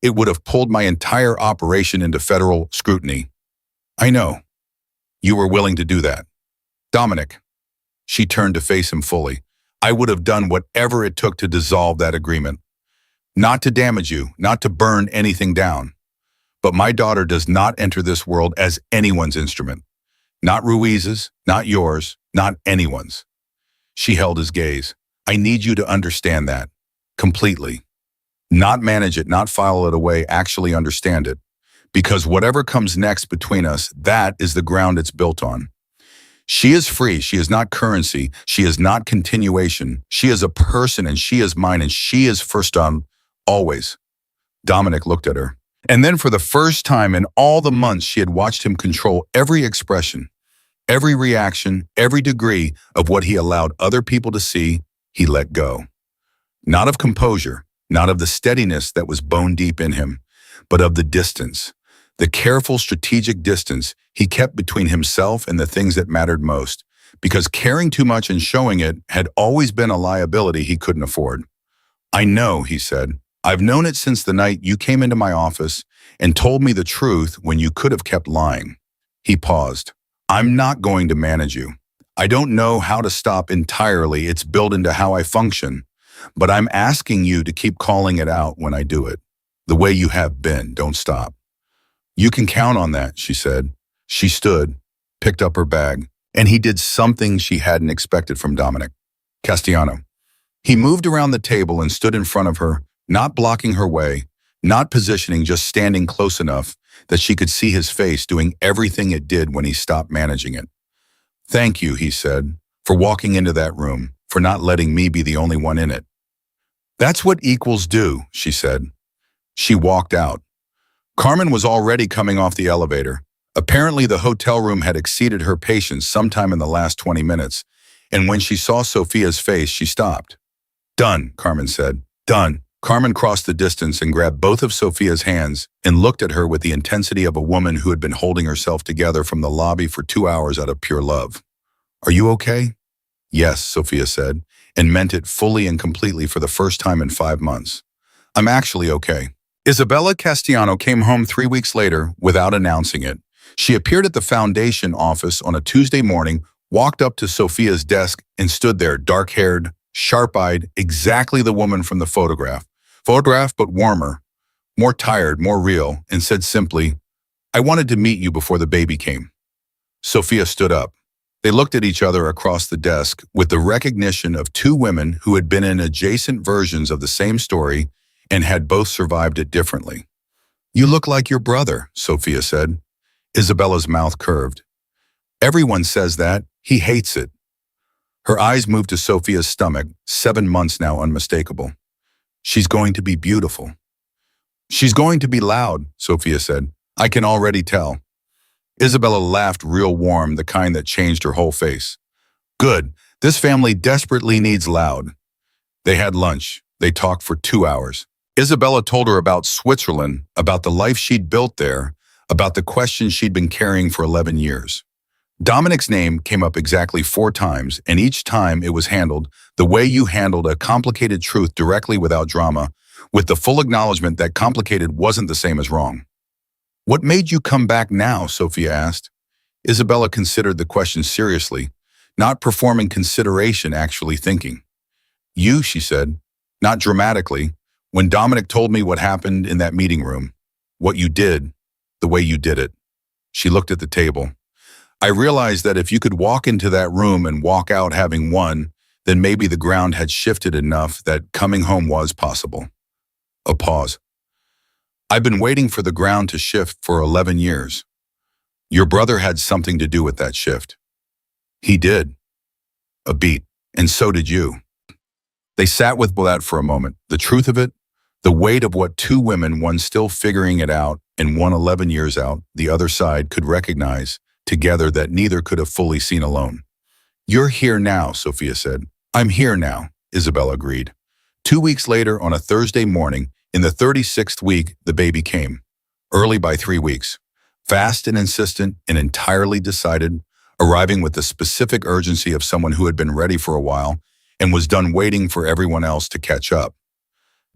It would have pulled my entire operation into federal scrutiny. I know. You were willing to do that. Dominic. She turned to face him fully. I would have done whatever it took to dissolve that agreement. Not to damage you, not to burn anything down. But my daughter does not enter this world as anyone's instrument. Not Ruiz's, not yours, not anyone's. She held his gaze. I need you to understand that. Completely. Not manage it, not file it away, actually understand it. Because whatever comes next between us, that is the ground it's built on. She is free. She is not currency. She is not continuation. She is a person, and she is mine, and she is first on, always. Dominic looked at her. And then for the first time in all the months she had watched him control every expression, every reaction, every degree of what he allowed other people to see, he let go. Not of composure, not of the steadiness that was bone deep in him, but of the distance. The careful, strategic distance he kept between himself and the things that mattered most, because caring too much and showing it had always been a liability he couldn't afford. I know, he said. I've known it since the night you came into my office and told me the truth when you could have kept lying. He paused. I'm not going to manage you. I don't know how to stop entirely. It's built into how I function. But I'm asking you to keep calling it out when I do it. The way you have been. Don't stop. You can count on that, she said. She stood, picked up her bag, and he did something she hadn't expected from Dominic. Castellano. He moved around the table and stood in front of her, not blocking her way, not positioning, just standing close enough that she could see his face doing everything it did when he stopped managing it. Thank you, he said, for walking into that room, for not letting me be the only one in it. That's what equals do, she said. She walked out. Carmen was already coming off the elevator. Apparently, the hotel room had exceeded her patience sometime in the last 20 minutes, and when she saw Sophia's face, she stopped. Done, Carmen said. Done. Carmen crossed the distance and grabbed both of Sophia's hands and looked at her with the intensity of a woman who had been holding herself together from the lobby for 2 hours out of pure love. Are you okay? Yes, Sophia said, and meant it fully and completely for the first time in 5 months. I'm actually okay. Isabella Castellano came home 3 weeks later without announcing it. She appeared at the foundation office on a Tuesday morning, walked up to Sophia's desk, and stood there, dark-haired, sharp-eyed, exactly the woman from the photograph. Photograph, but warmer, more tired, more real, and said simply, I wanted to meet you before the baby came. Sophia stood up. They looked at each other across the desk with the recognition of two women who had been in adjacent versions of the same story and had both survived it differently. You look like your brother, Sophia said. Isabella's mouth curved. Everyone says that. He hates it. Her eyes moved to Sophia's stomach, 7 months now unmistakable. She's going to be beautiful. She's going to be loud, Sophia said. I can already tell. Isabella laughed real warm, the kind that changed her whole face. Good. This family desperately needs loud. They had lunch. They talked for 2 hours. Isabella told her about Switzerland, about the life she'd built there, about the questions she'd been carrying for 11 years. Dominic's name came up exactly 4 times, and each time it was handled the way you handled a complicated truth directly without drama, with the full acknowledgement that complicated wasn't the same as wrong. What made you come back now? Sophia asked. Isabella considered the question seriously, not performing consideration, actually thinking. You, she said, not dramatically, when Dominic told me what happened in that meeting room, what you did, the way you did it. She looked at the table. I realized that if you could walk into that room and walk out having won, then maybe the ground had shifted enough that coming home was possible. A pause. I've been waiting for the ground to shift for 11 years. Your brother had something to do with that shift. He did. A beat. And so did you. They sat with that for a moment. The truth of it, the weight of what two women, one still figuring it out and one 11 years out, the other side could recognize together that neither could have fully seen alone. You're here now, Sophia said. I'm here now, Isabella agreed. 2 weeks later, on a Thursday morning, in the 36th week, the baby came. Early by 3 weeks. Fast and insistent and entirely decided, arriving with the specific urgency of someone who had been ready for a while and was done waiting for everyone else to catch up.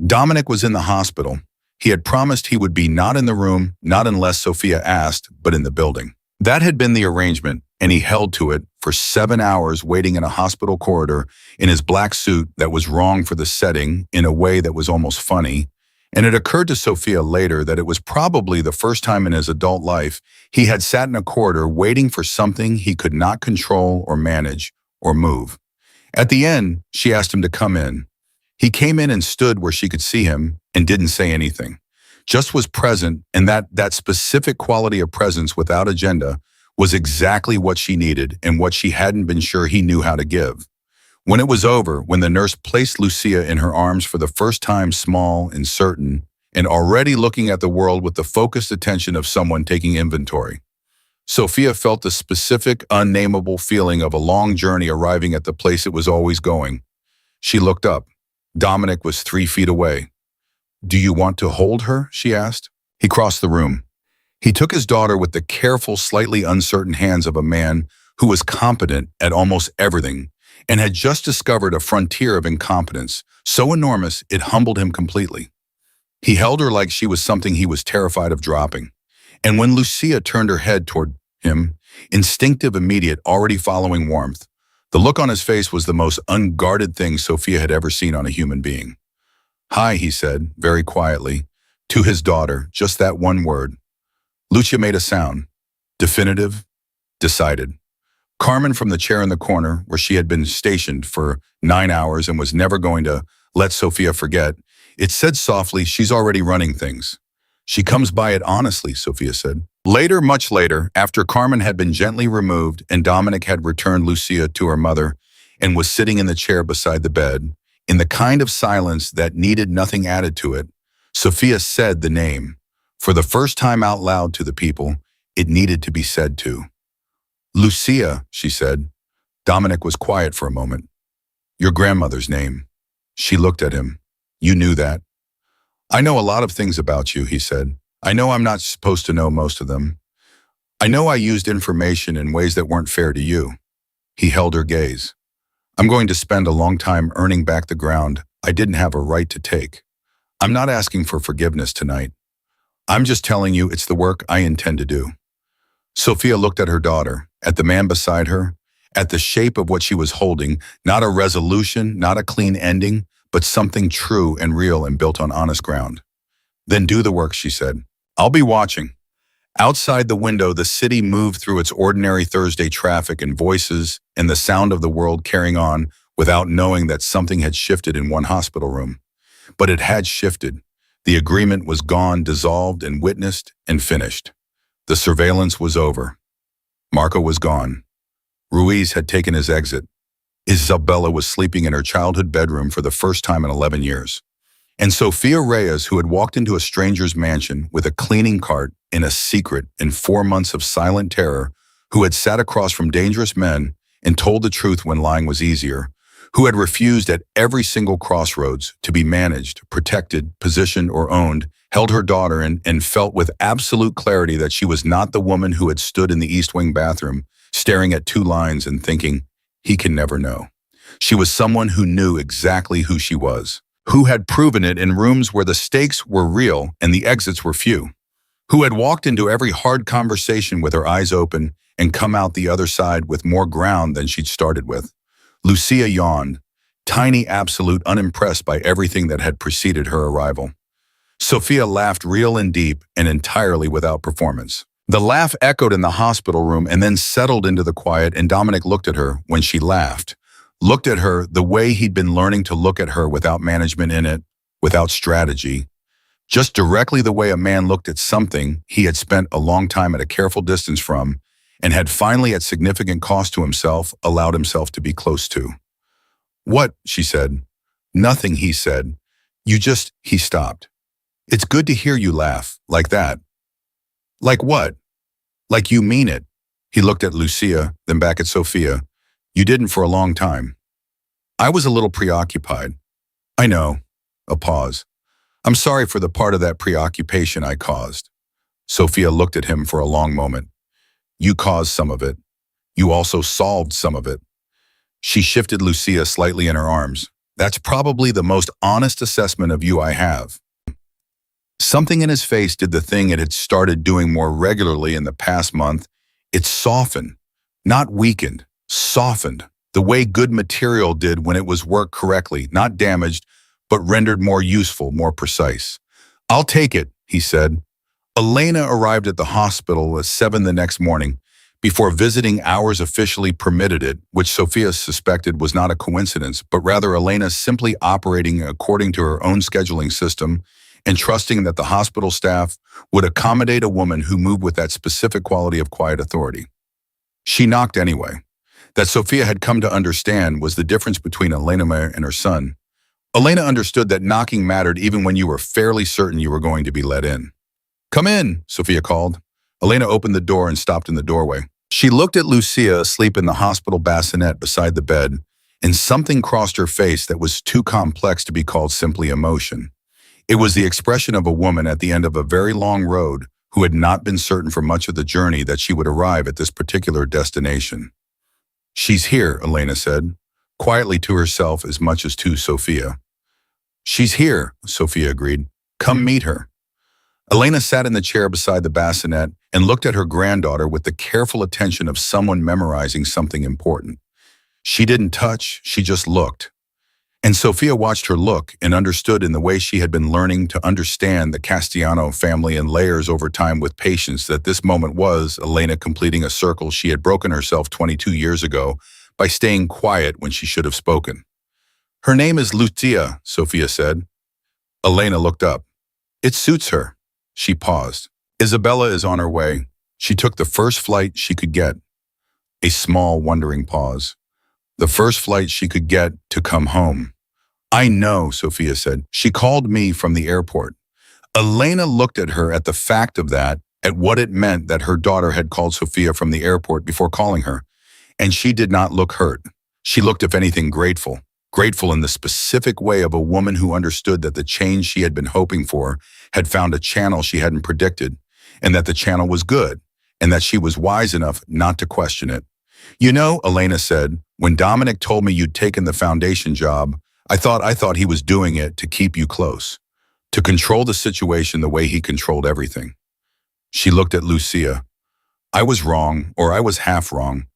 Dominic was in the hospital. He had promised he would be not in the room, not unless Sophia asked, but in the building. That had been the arrangement, and he held to it for 7 hours waiting in a hospital corridor in his black suit that was wrong for the setting in a way that was almost funny. And it occurred to Sophia later that it was probably the first time in his adult life he had sat in a corridor waiting for something he could not control or manage or move. At the end, she asked him to come in. He came in and stood where she could see him and didn't say anything. Just was present, and that specific quality of presence without agenda was exactly what she needed and what she hadn't been sure he knew how to give. When it was over, when the nurse placed Lucia in her arms for the first time, small and certain, and already looking at the world with the focused attention of someone taking inventory, Sophia felt the specific, unnameable feeling of a long journey arriving at the place it was always going. She looked up. Dominic was 3 feet away. Do you want to hold her? She asked. He crossed the room. He took his daughter with the careful, slightly uncertain hands of a man who was competent at almost everything and had just discovered a frontier of incompetence, so enormous it humbled him completely. He held her like she was something he was terrified of dropping. And when Lucia turned her head toward him, instinctive, immediate, already following warmth, the look on his face was the most unguarded thing Sophia had ever seen on a human being. Hi, he said, very quietly, to his daughter, just that one word. Lucia made a sound. Definitive, decided. Carmen from the chair in the corner, where she had been stationed for 9 hours and was never going to let Sophia forget, it said softly, she's already running things. She comes by it honestly, Sophia said. Later, much later, after Carmen had been gently removed and Dominic had returned Lucia to her mother and was sitting in the chair beside the bed, in the kind of silence that needed nothing added to it, Sophia said the name. For the first time out loud to the people, it needed to be said to. Lucia, she said. Dominic was quiet for a moment. Your grandmother's name. She looked at him. You knew that. I know a lot of things about you, he said. I know I'm not supposed to know most of them. I know I used information in ways that weren't fair to you. He held her gaze. I'm going to spend a long time earning back the ground I didn't have a right to take. I'm not asking for forgiveness tonight. I'm just telling you it's the work I intend to do. Sophia looked at her daughter, at the man beside her, at the shape of what she was holding, not a resolution, not a clean ending, but something true and real and built on honest ground. Then do the work, she said. I'll be watching. Outside the window, the city moved through its ordinary Thursday traffic and voices and the sound of the world carrying on without knowing that something had shifted in one hospital room. But it had shifted. The agreement was gone, dissolved, and witnessed and finished. The surveillance was over. Marco was gone. Ruiz had taken his exit. Isabella was sleeping in her childhood bedroom for the first time in 11 years. And Sofia Reyes, who had walked into a stranger's mansion with a cleaning cart in a secret in 4 months of silent terror, who had sat across from dangerous men and told the truth when lying was easier, who had refused at every single crossroads to be managed, protected, positioned, or owned, held her daughter and felt with absolute clarity that she was not the woman who had stood in the East Wing bathroom, staring at 2 lines and thinking, he can never know. She was someone who knew exactly who she was, who had proven it in rooms where the stakes were real and the exits were few, who had walked into every hard conversation with her eyes open and come out the other side with more ground than she'd started with. Lucia yawned, tiny, absolute, unimpressed by everything that had preceded her arrival. Sophia laughed real and deep and entirely without performance. The laugh echoed in the hospital room and then settled into the quiet, and Dominic looked at her when she laughed. Looked at her the way he'd been learning to look at her without management in it, without strategy. Just directly the way a man looked at something he had spent a long time at a careful distance from and had finally at significant cost to himself allowed himself to be close to. What? She said. Nothing, he said. He stopped. It's good to hear you laugh, like that. Like what? Like you mean it. He looked at Lucia, then back at Sophia. You didn't for a long time. I was a little preoccupied. I know. A pause. I'm sorry for the part of that preoccupation I caused. Sophia looked at him for a long moment. You caused some of it. You also solved some of it. She shifted Lucia slightly in her arms. That's probably the most honest assessment of you I have. Something in his face did the thing it had started doing more regularly in the past month. It softened, not weakened, softened, the way good material did when it was worked correctly, not damaged, but rendered more useful, more precise. I'll take it, he said. Elena arrived at the hospital at 7 the next morning, before visiting hours officially permitted it, which Sophia suspected was not a coincidence, but rather Elena simply operating according to her own scheduling system and trusting that the hospital staff would accommodate a woman who moved with that specific quality of quiet authority. She knocked anyway. That Sophia had come to understand was the difference between Elena and her son. Elena understood that knocking mattered even when you were fairly certain you were going to be let in. Come in, Sophia called. Elena opened the door and stopped in the doorway. She looked at Lucia asleep in the hospital bassinet beside the bed, and something crossed her face that was too complex to be called simply emotion. It was the expression of a woman at the end of a very long road who had not been certain for much of the journey that she would arrive at this particular destination. She's here, Elena said, quietly to herself as much as to Sophia. She's here, Sophia agreed. Come meet her. Elena sat in the chair beside the bassinet and looked at her granddaughter with the careful attention of someone memorizing something important. She didn't touch, she just looked. And Sophia watched her look and understood in the way she had been learning to understand the Castellano family in layers over time with patience that this moment was Elena completing a circle she had broken herself 22 years ago by staying quiet when she should have spoken. Her name is Lucia, Sophia said. Elena looked up. It suits her. She paused. Isabella is on her way. She took the first flight she could get. A small, wondering pause. The first flight she could get to come home. I know, Sophia said. She called me from the airport. Elena looked at her at the fact of that, at what it meant that her daughter had called Sophia from the airport before calling her. And she did not look hurt. She looked, if anything, grateful. Grateful in the specific way of a woman who understood that the change she had been hoping for had found a channel she hadn't predicted, and that the channel was good, and that she was wise enough not to question it. You know, Elena said, when Dominic told me you'd taken the foundation job, I thought he was doing it to keep you close, to control the situation the way he controlled everything. She looked at Lucia. I was wrong, or I was half wrong.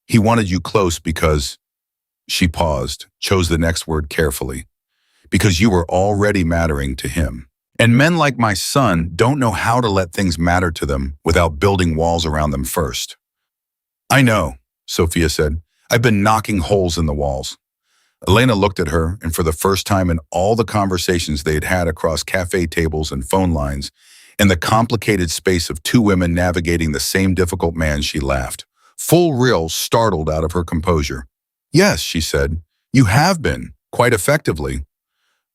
He wanted you close because, she paused, chose the next word carefully, because you were already mattering to him. And men like my son don't know how to let things matter to them without building walls around them first. I know, Sophia said. I've been knocking holes in the walls. Elena looked at her, and for the first time in all the conversations they had had across cafe tables and phone lines, in the complicated space of two women navigating the same difficult man, she laughed, full real, startled out of her composure. Yes, she said, you have been, quite effectively.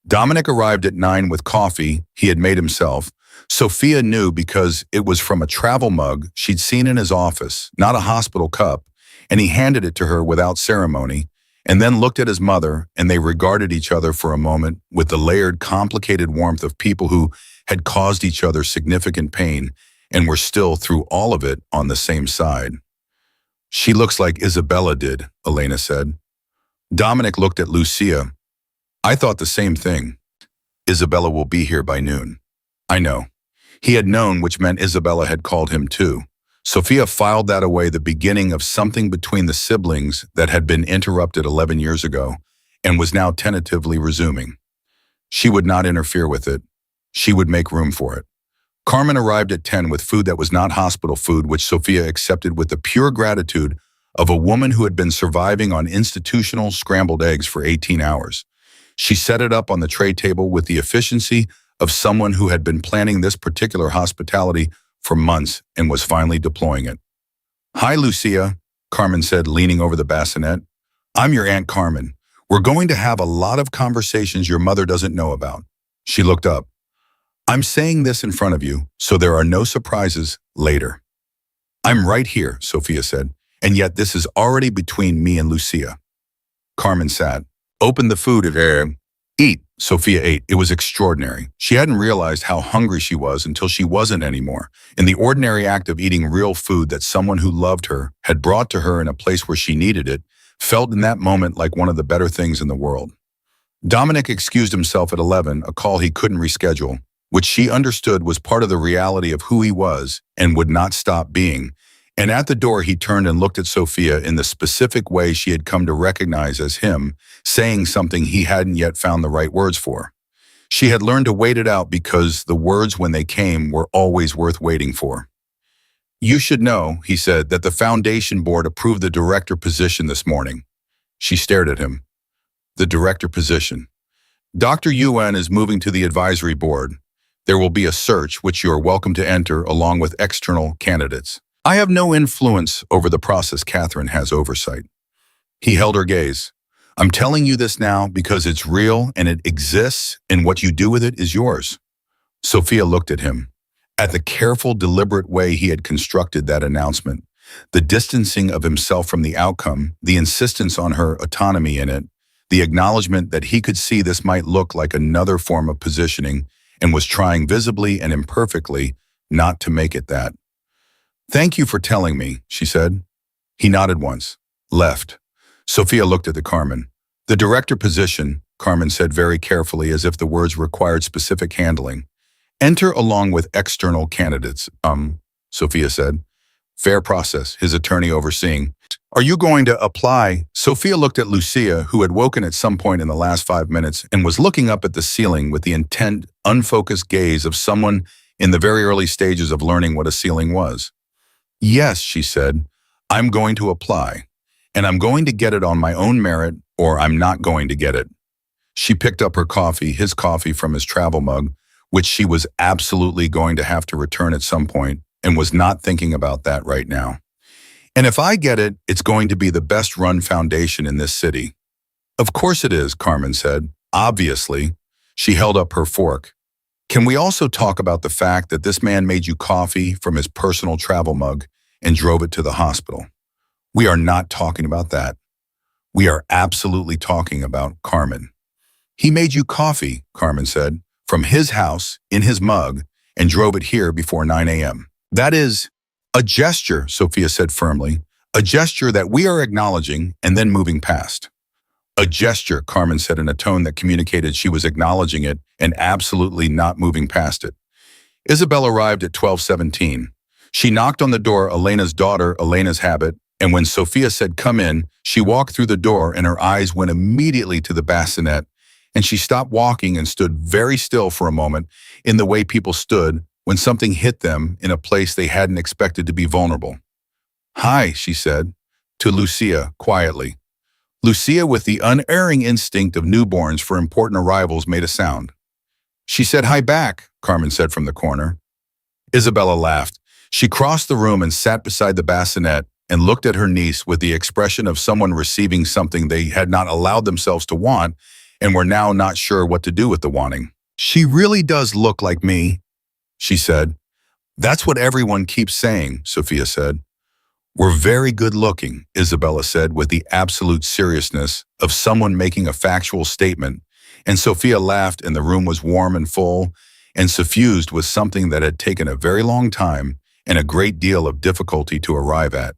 Dominic arrived at 9 with coffee he had made himself. Sophia knew because it was from a travel mug she'd seen in his office, not a hospital cup, and he handed it to her without ceremony, and then looked at his mother, and they regarded each other for a moment with the layered, complicated warmth of people who had caused each other significant pain and were still, through all of it, on the same side. She looks like Isabella did, Elena said. Dominic looked at Lucia. I thought the same thing. Isabella will be here by noon. I know. He had known, which meant Isabella had called him too. Sophia filed that away, the beginning of something between the siblings that had been interrupted 11 years ago and was now tentatively resuming. She would not interfere with it. She would make room for it. Carmen arrived at 10 with food that was not hospital food, which Sophia accepted with the pure gratitude of a woman who had been surviving on institutional scrambled eggs for 18 hours. She set it up on the tray table with the efficiency of someone who had been planning this particular hospitality for months and was finally deploying it. Hi, Lucia, Carmen said, leaning over the bassinet. I'm your Aunt Carmen. We're going to have a lot of conversations your mother doesn't know about. She looked up. I'm saying this in front of you, so there are no surprises later. I'm right here, Sophia said, and yet this is already between me and Lucia. Carmen sat. Opened the food at Eat, Sophia ate. It was extraordinary. She hadn't realized how hungry she was until she wasn't anymore. In the ordinary act of eating real food that someone who loved her had brought to her in a place where she needed it, felt in that moment like one of the better things in the world. Dominic excused himself at 11, a call he couldn't reschedule, which she understood was part of the reality of who he was and would not stop being. And at the door, he turned and looked at Sophia in the specific way she had come to recognize as him, saying something he hadn't yet found the right words for. She had learned to wait it out because the words, when they came, were always worth waiting for. You should know, he said, that the foundation board approved the director position this morning. She stared at him. The director position. Dr. Yuen is moving to the advisory board. There will be a search, which you are welcome to enter along with external candidates. I have no influence over the process. Catherine has oversight. He held her gaze. I'm telling you this now because it's real and it exists, and what you do with it is yours. Sophia looked at him. At the careful, deliberate way he had constructed that announcement, the distancing of himself from the outcome, the insistence on her autonomy in it, the acknowledgement that he could see this might look like another form of positioning and was trying visibly and imperfectly not to make it that. Thank you for telling me, she said. He nodded once, left. Sophia looked at the Carmen. The director position, Carmen said very carefully as if the words required specific handling. Enter along with external candidates, Sophia said. Fair process, his attorney overseeing. Are you going to apply? Sophia looked at Lucia, who had woken at some point in the last 5 minutes and was looking up at the ceiling with the intent, unfocused gaze of someone in the very early stages of learning what a ceiling was. Yes, she said, I'm going to apply, and I'm going to get it on my own merit, or I'm not going to get it. She picked up her coffee, his coffee from his travel mug, which she was absolutely going to have to return at some point and was not thinking about that right now. And if I get it, it's going to be the best run foundation in this city. Of course it is, Carmen said. Obviously. She held up her fork. Can we also talk about the fact that this man made you coffee from his personal travel mug and drove it to the hospital? We are not talking about that. We are absolutely talking about Carmen. He made you coffee, Carmen said, from his house, in his mug, and drove it here before 9 a.m. That is a gesture, Sophia said firmly, a gesture that we are acknowledging and then moving past. A gesture, Carmen said in a tone that communicated she was acknowledging it and absolutely not moving past it. Isabel arrived at 12:17. She knocked on the door, Elena's daughter, Elena's habit, and when Sophia said, "Come in," she walked through the door and her eyes went immediately to the bassinet, and she stopped walking and stood very still for a moment in the way people stood when something hit them in a place they hadn't expected to be vulnerable. "Hi," she said, to Lucia, quietly. Lucia, with the unerring instinct of newborns for important arrivals, made a sound. She said, "Hi back," Carmen said from the corner. Isabella laughed. She crossed the room and sat beside the bassinet and looked at her niece with the expression of someone receiving something they had not allowed themselves to want and were now not sure what to do with the wanting. "She really does look like me," she said. "That's what everyone keeps saying," Sophia said. "We're very good looking," Isabella said with the absolute seriousness of someone making a factual statement, and Sophia laughed and the room was warm and full and suffused with something that had taken a very long time and a great deal of difficulty to arrive at.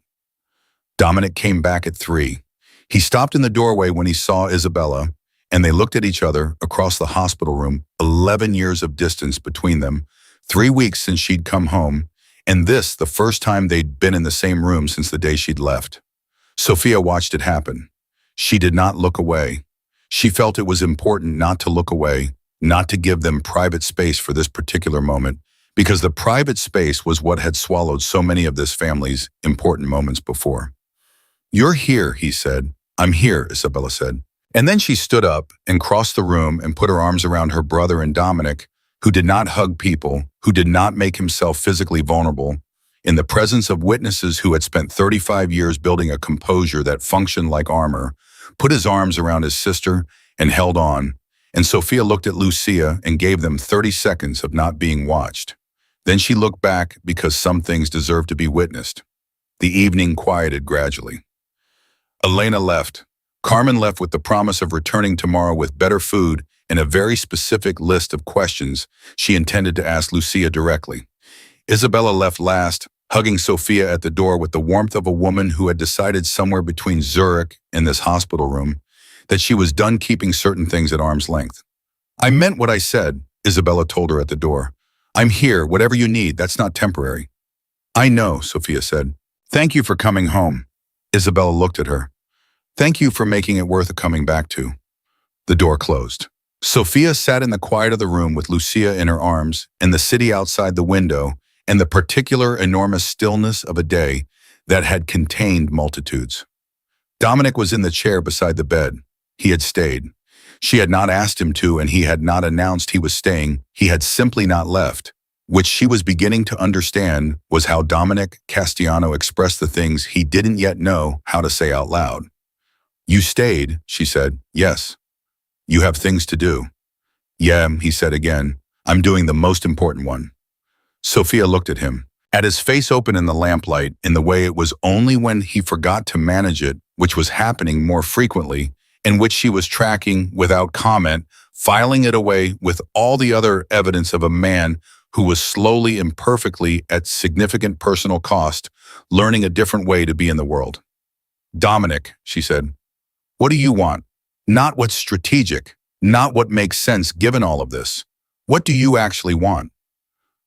Dominic came back at 3. He stopped in the doorway when he saw Isabella, and they looked at each other across the hospital room, 11 years of distance between them, 3 weeks since she'd come home, and this the first time they'd been in the same room since the day she'd left. Sophia watched it happen. She did not look away. She felt it was important not to look away, not to give them private space for this particular moment, because the private space was what had swallowed so many of this family's important moments before. "You're here," he said. "I'm here," Isabella said. And then she stood up and crossed the room and put her arms around her brother and Dominic, who did not hug people, who did not make himself physically vulnerable, in the presence of witnesses who had spent 35 years building a composure that functioned like armor, put his arms around his sister and held on, and Sophia looked at Lucia and gave them 30 seconds of not being watched. Then she looked back because some things deserved to be witnessed. The evening quieted gradually. Elena left. Carmen left with the promise of returning tomorrow with better food and a very specific list of questions she intended to ask Lucia directly. Isabella left last, hugging Sophia at the door with the warmth of a woman who had decided somewhere between Zurich and this hospital room that she was done keeping certain things at arm's length. "I meant what I said," Isabella told her at the door. "I'm here, whatever you need, that's not temporary." "I know," Sophia said. "Thank you for coming home." Isabella looked at her. "Thank you for making it worth coming back to." The door closed. Sophia sat in the quiet of the room with Lucia in her arms and the city outside the window and the particular enormous stillness of a day that had contained multitudes. Dominic was in the chair beside the bed. He had stayed. She had not asked him to, and he had not announced he was staying. He had simply not left, which she was beginning to understand was how Dominic Castiano expressed the things he didn't yet know how to say out loud. "You stayed," she said. "Yes." "You have things to do." "Yeah," he said again. "I'm doing the most important one." Sophia looked at him, at his face open in the lamplight in the way it was only when he forgot to manage it, which was happening more frequently, and which she was tracking without comment, filing it away with all the other evidence of a man who was slowly, imperfectly, at significant personal cost, learning a different way to be in the world. "Dominic," she said, "what do you want? Not what's strategic, not what makes sense given all of this. What do you actually want?"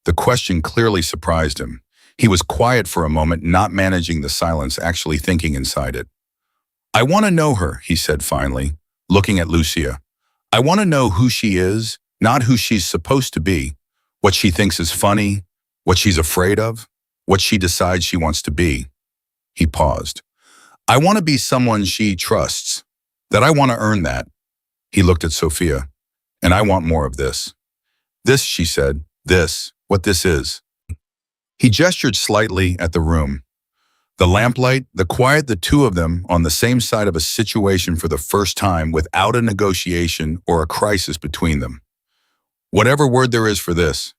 The question clearly surprised him. He was quiet for a moment, not managing the silence, actually thinking inside it. "I want to know her," he said finally, looking at Lucia. "I want to know who she is, not who she's supposed to be, what she thinks is funny, what she's afraid of, what she decides she wants to be." He paused. "I want to be someone she trusts, that I want to earn that." He looked at Sophia. "And I want more of this." This, she said, what this is. He gestured slightly at the room. The lamplight, the quiet, the two of them on the same side of a situation for the first time without a negotiation or a crisis between them. Whatever word there is for this.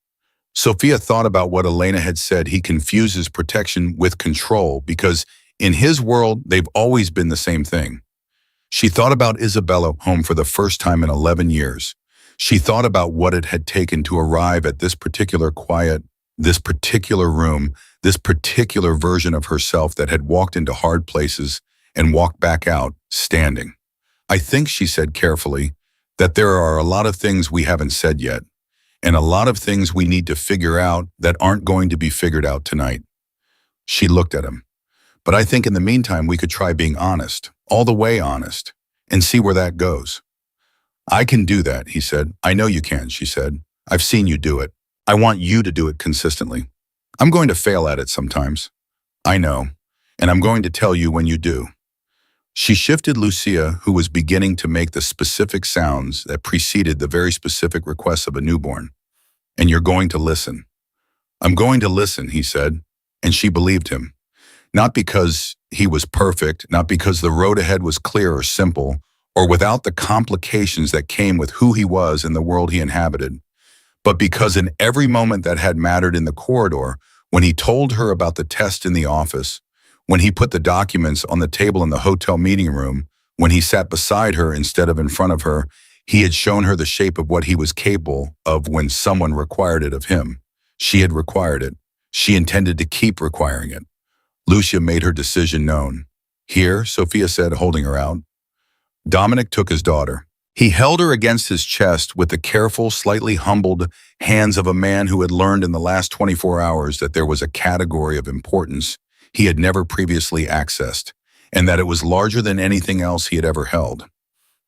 Sophia thought about what Elena had said. He confuses protection with control because in his world, they've always been the same thing. She thought about Isabella home for the first time in 11 years. She thought about what it had taken to arrive at this particular quiet, this particular room, this particular version of herself that had walked into hard places and walked back out, standing. I think, she said carefully, that there are a lot of things we haven't said yet, and a lot of things we need to figure out that aren't going to be figured out tonight. She looked at him. But I think in the meantime we could try being honest, all the way honest, and see where that goes. I can do that, he said. I know you can, she said. I've seen you do it. I want you to do it consistently. I'm going to fail at it sometimes. I know, and I'm going to tell you when you do. She shifted Lucia, who was beginning to make the specific sounds that preceded the very specific requests of a newborn. And you're going to listen. I'm going to listen, he said, and she believed him. Not because he was perfect, not because the road ahead was clear or simple, or without the complications that came with who he was and the world he inhabited, but because in every moment that had mattered in the corridor, when he told her about the test in the office, when he put the documents on the table in the hotel meeting room, when he sat beside her instead of in front of her, he had shown her the shape of what he was capable of when someone required it of him. She had required it. She intended to keep requiring it. Lucia made her decision known. Here, Sophia said, holding her out. Dominic took his daughter. He held her against his chest with the careful, slightly humbled hands of a man who had learned in the last 24 hours that there was a category of importance he had never previously accessed, and that it was larger than anything else he had ever held.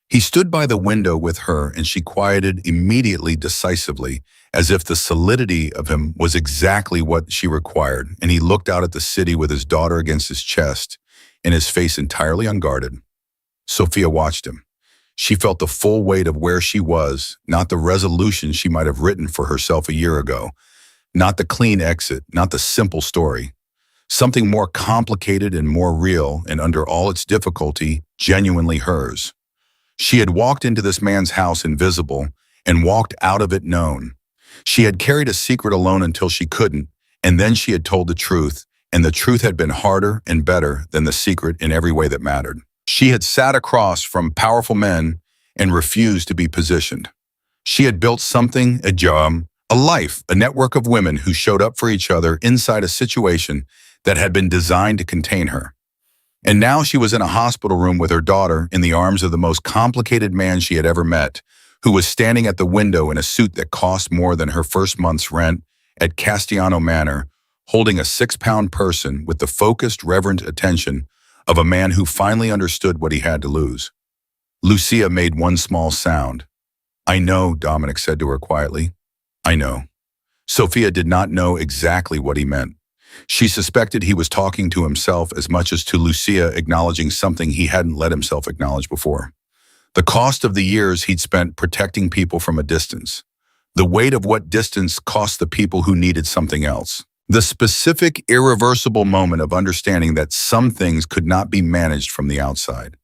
He stood by the window with her, and she quieted immediately, decisively, as if the solidity of him was exactly what she required, and he looked out at the city with his daughter against his chest and his face entirely unguarded. Sophia watched him. She felt the full weight of where she was, not the resolution she might have written for herself a year ago, not the clean exit, not the simple story. Something more complicated and more real, and under all its difficulty, genuinely hers. She had walked into this man's house invisible and walked out of it known. She had carried a secret alone until she couldn't, and then she had told the truth, and the truth had been harder and better than the secret in every way that mattered. She had sat across from powerful men and refused to be positioned. She had built something, a job, a life, a network of women who showed up for each other inside a situation that had been designed to contain her. And now she was in a hospital room with her daughter in the arms of the most complicated man she had ever met, who was standing at the window in a suit that cost more than her first month's rent at Castellano Manor, holding a 6-pound person with the focused, reverent attention of a man who finally understood what he had to lose. Lucia made one small sound. I know, Dominic said to her quietly. I know. Sophia did not know exactly what he meant. She suspected he was talking to himself as much as to Lucia, acknowledging something he hadn't let himself acknowledge before. The cost of the years he'd spent protecting people from a distance. The weight of what distance cost the people who needed something else. The specific, irreversible moment of understanding that some things could not be managed from the outside.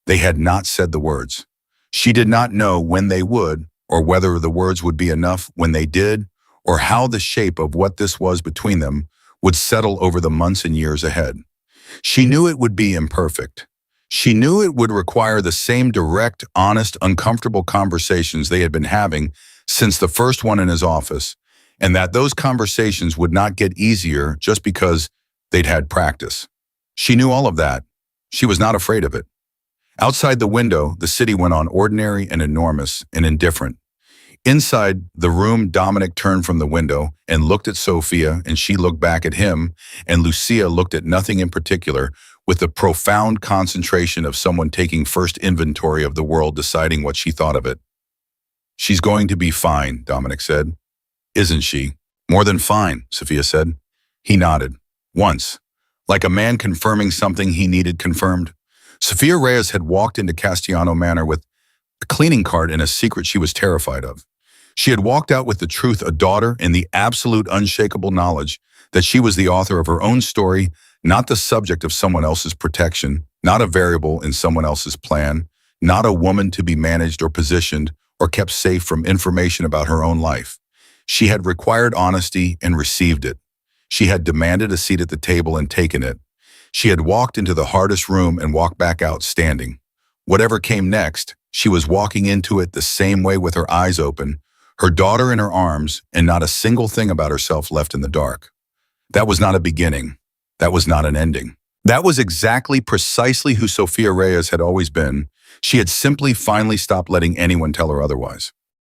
They had not said the words. She did not know when they would, or whether the words would be enough when they did, or how the shape of what this was between them would settle over the months and years ahead. She knew it would be imperfect. She knew it would require the same direct, honest, uncomfortable conversations they had been having since the first one in his office, and that those conversations would not get easier just because they'd had practice. She knew all of that. She was not afraid of it. Outside the window, the city went on ordinary and enormous and indifferent. Inside the room, Dominic turned from the window and looked at Sophia, and she looked back at him, and Lucia looked at nothing in particular, with the profound concentration of someone taking first inventory of the world, deciding what she thought of it. She's going to be fine, Dominic said. Isn't she? More than fine, Sophia said. He nodded. Once. Like a man confirming something he needed confirmed. Sophia Reyes had walked into Castellano Manor with a cleaning cart and a secret she was terrified of. She had walked out with the truth, a daughter, and the absolute unshakable knowledge that she was the author of her own story, not the subject of someone else's protection, not a variable in someone else's plan, not a woman to be managed or positioned or kept safe from information about her own life. She had required honesty and received it. She had demanded a seat at the table and taken it. She had walked into the hardest room and walked back out standing. Whatever came next, she was walking into it the same way, with her eyes open, her daughter in her arms, and not a single thing about herself left in the dark. That was not a beginning. That was not an ending. That was exactly precisely who Sofia Reyes had always been. She had simply finally stopped letting anyone tell her otherwise.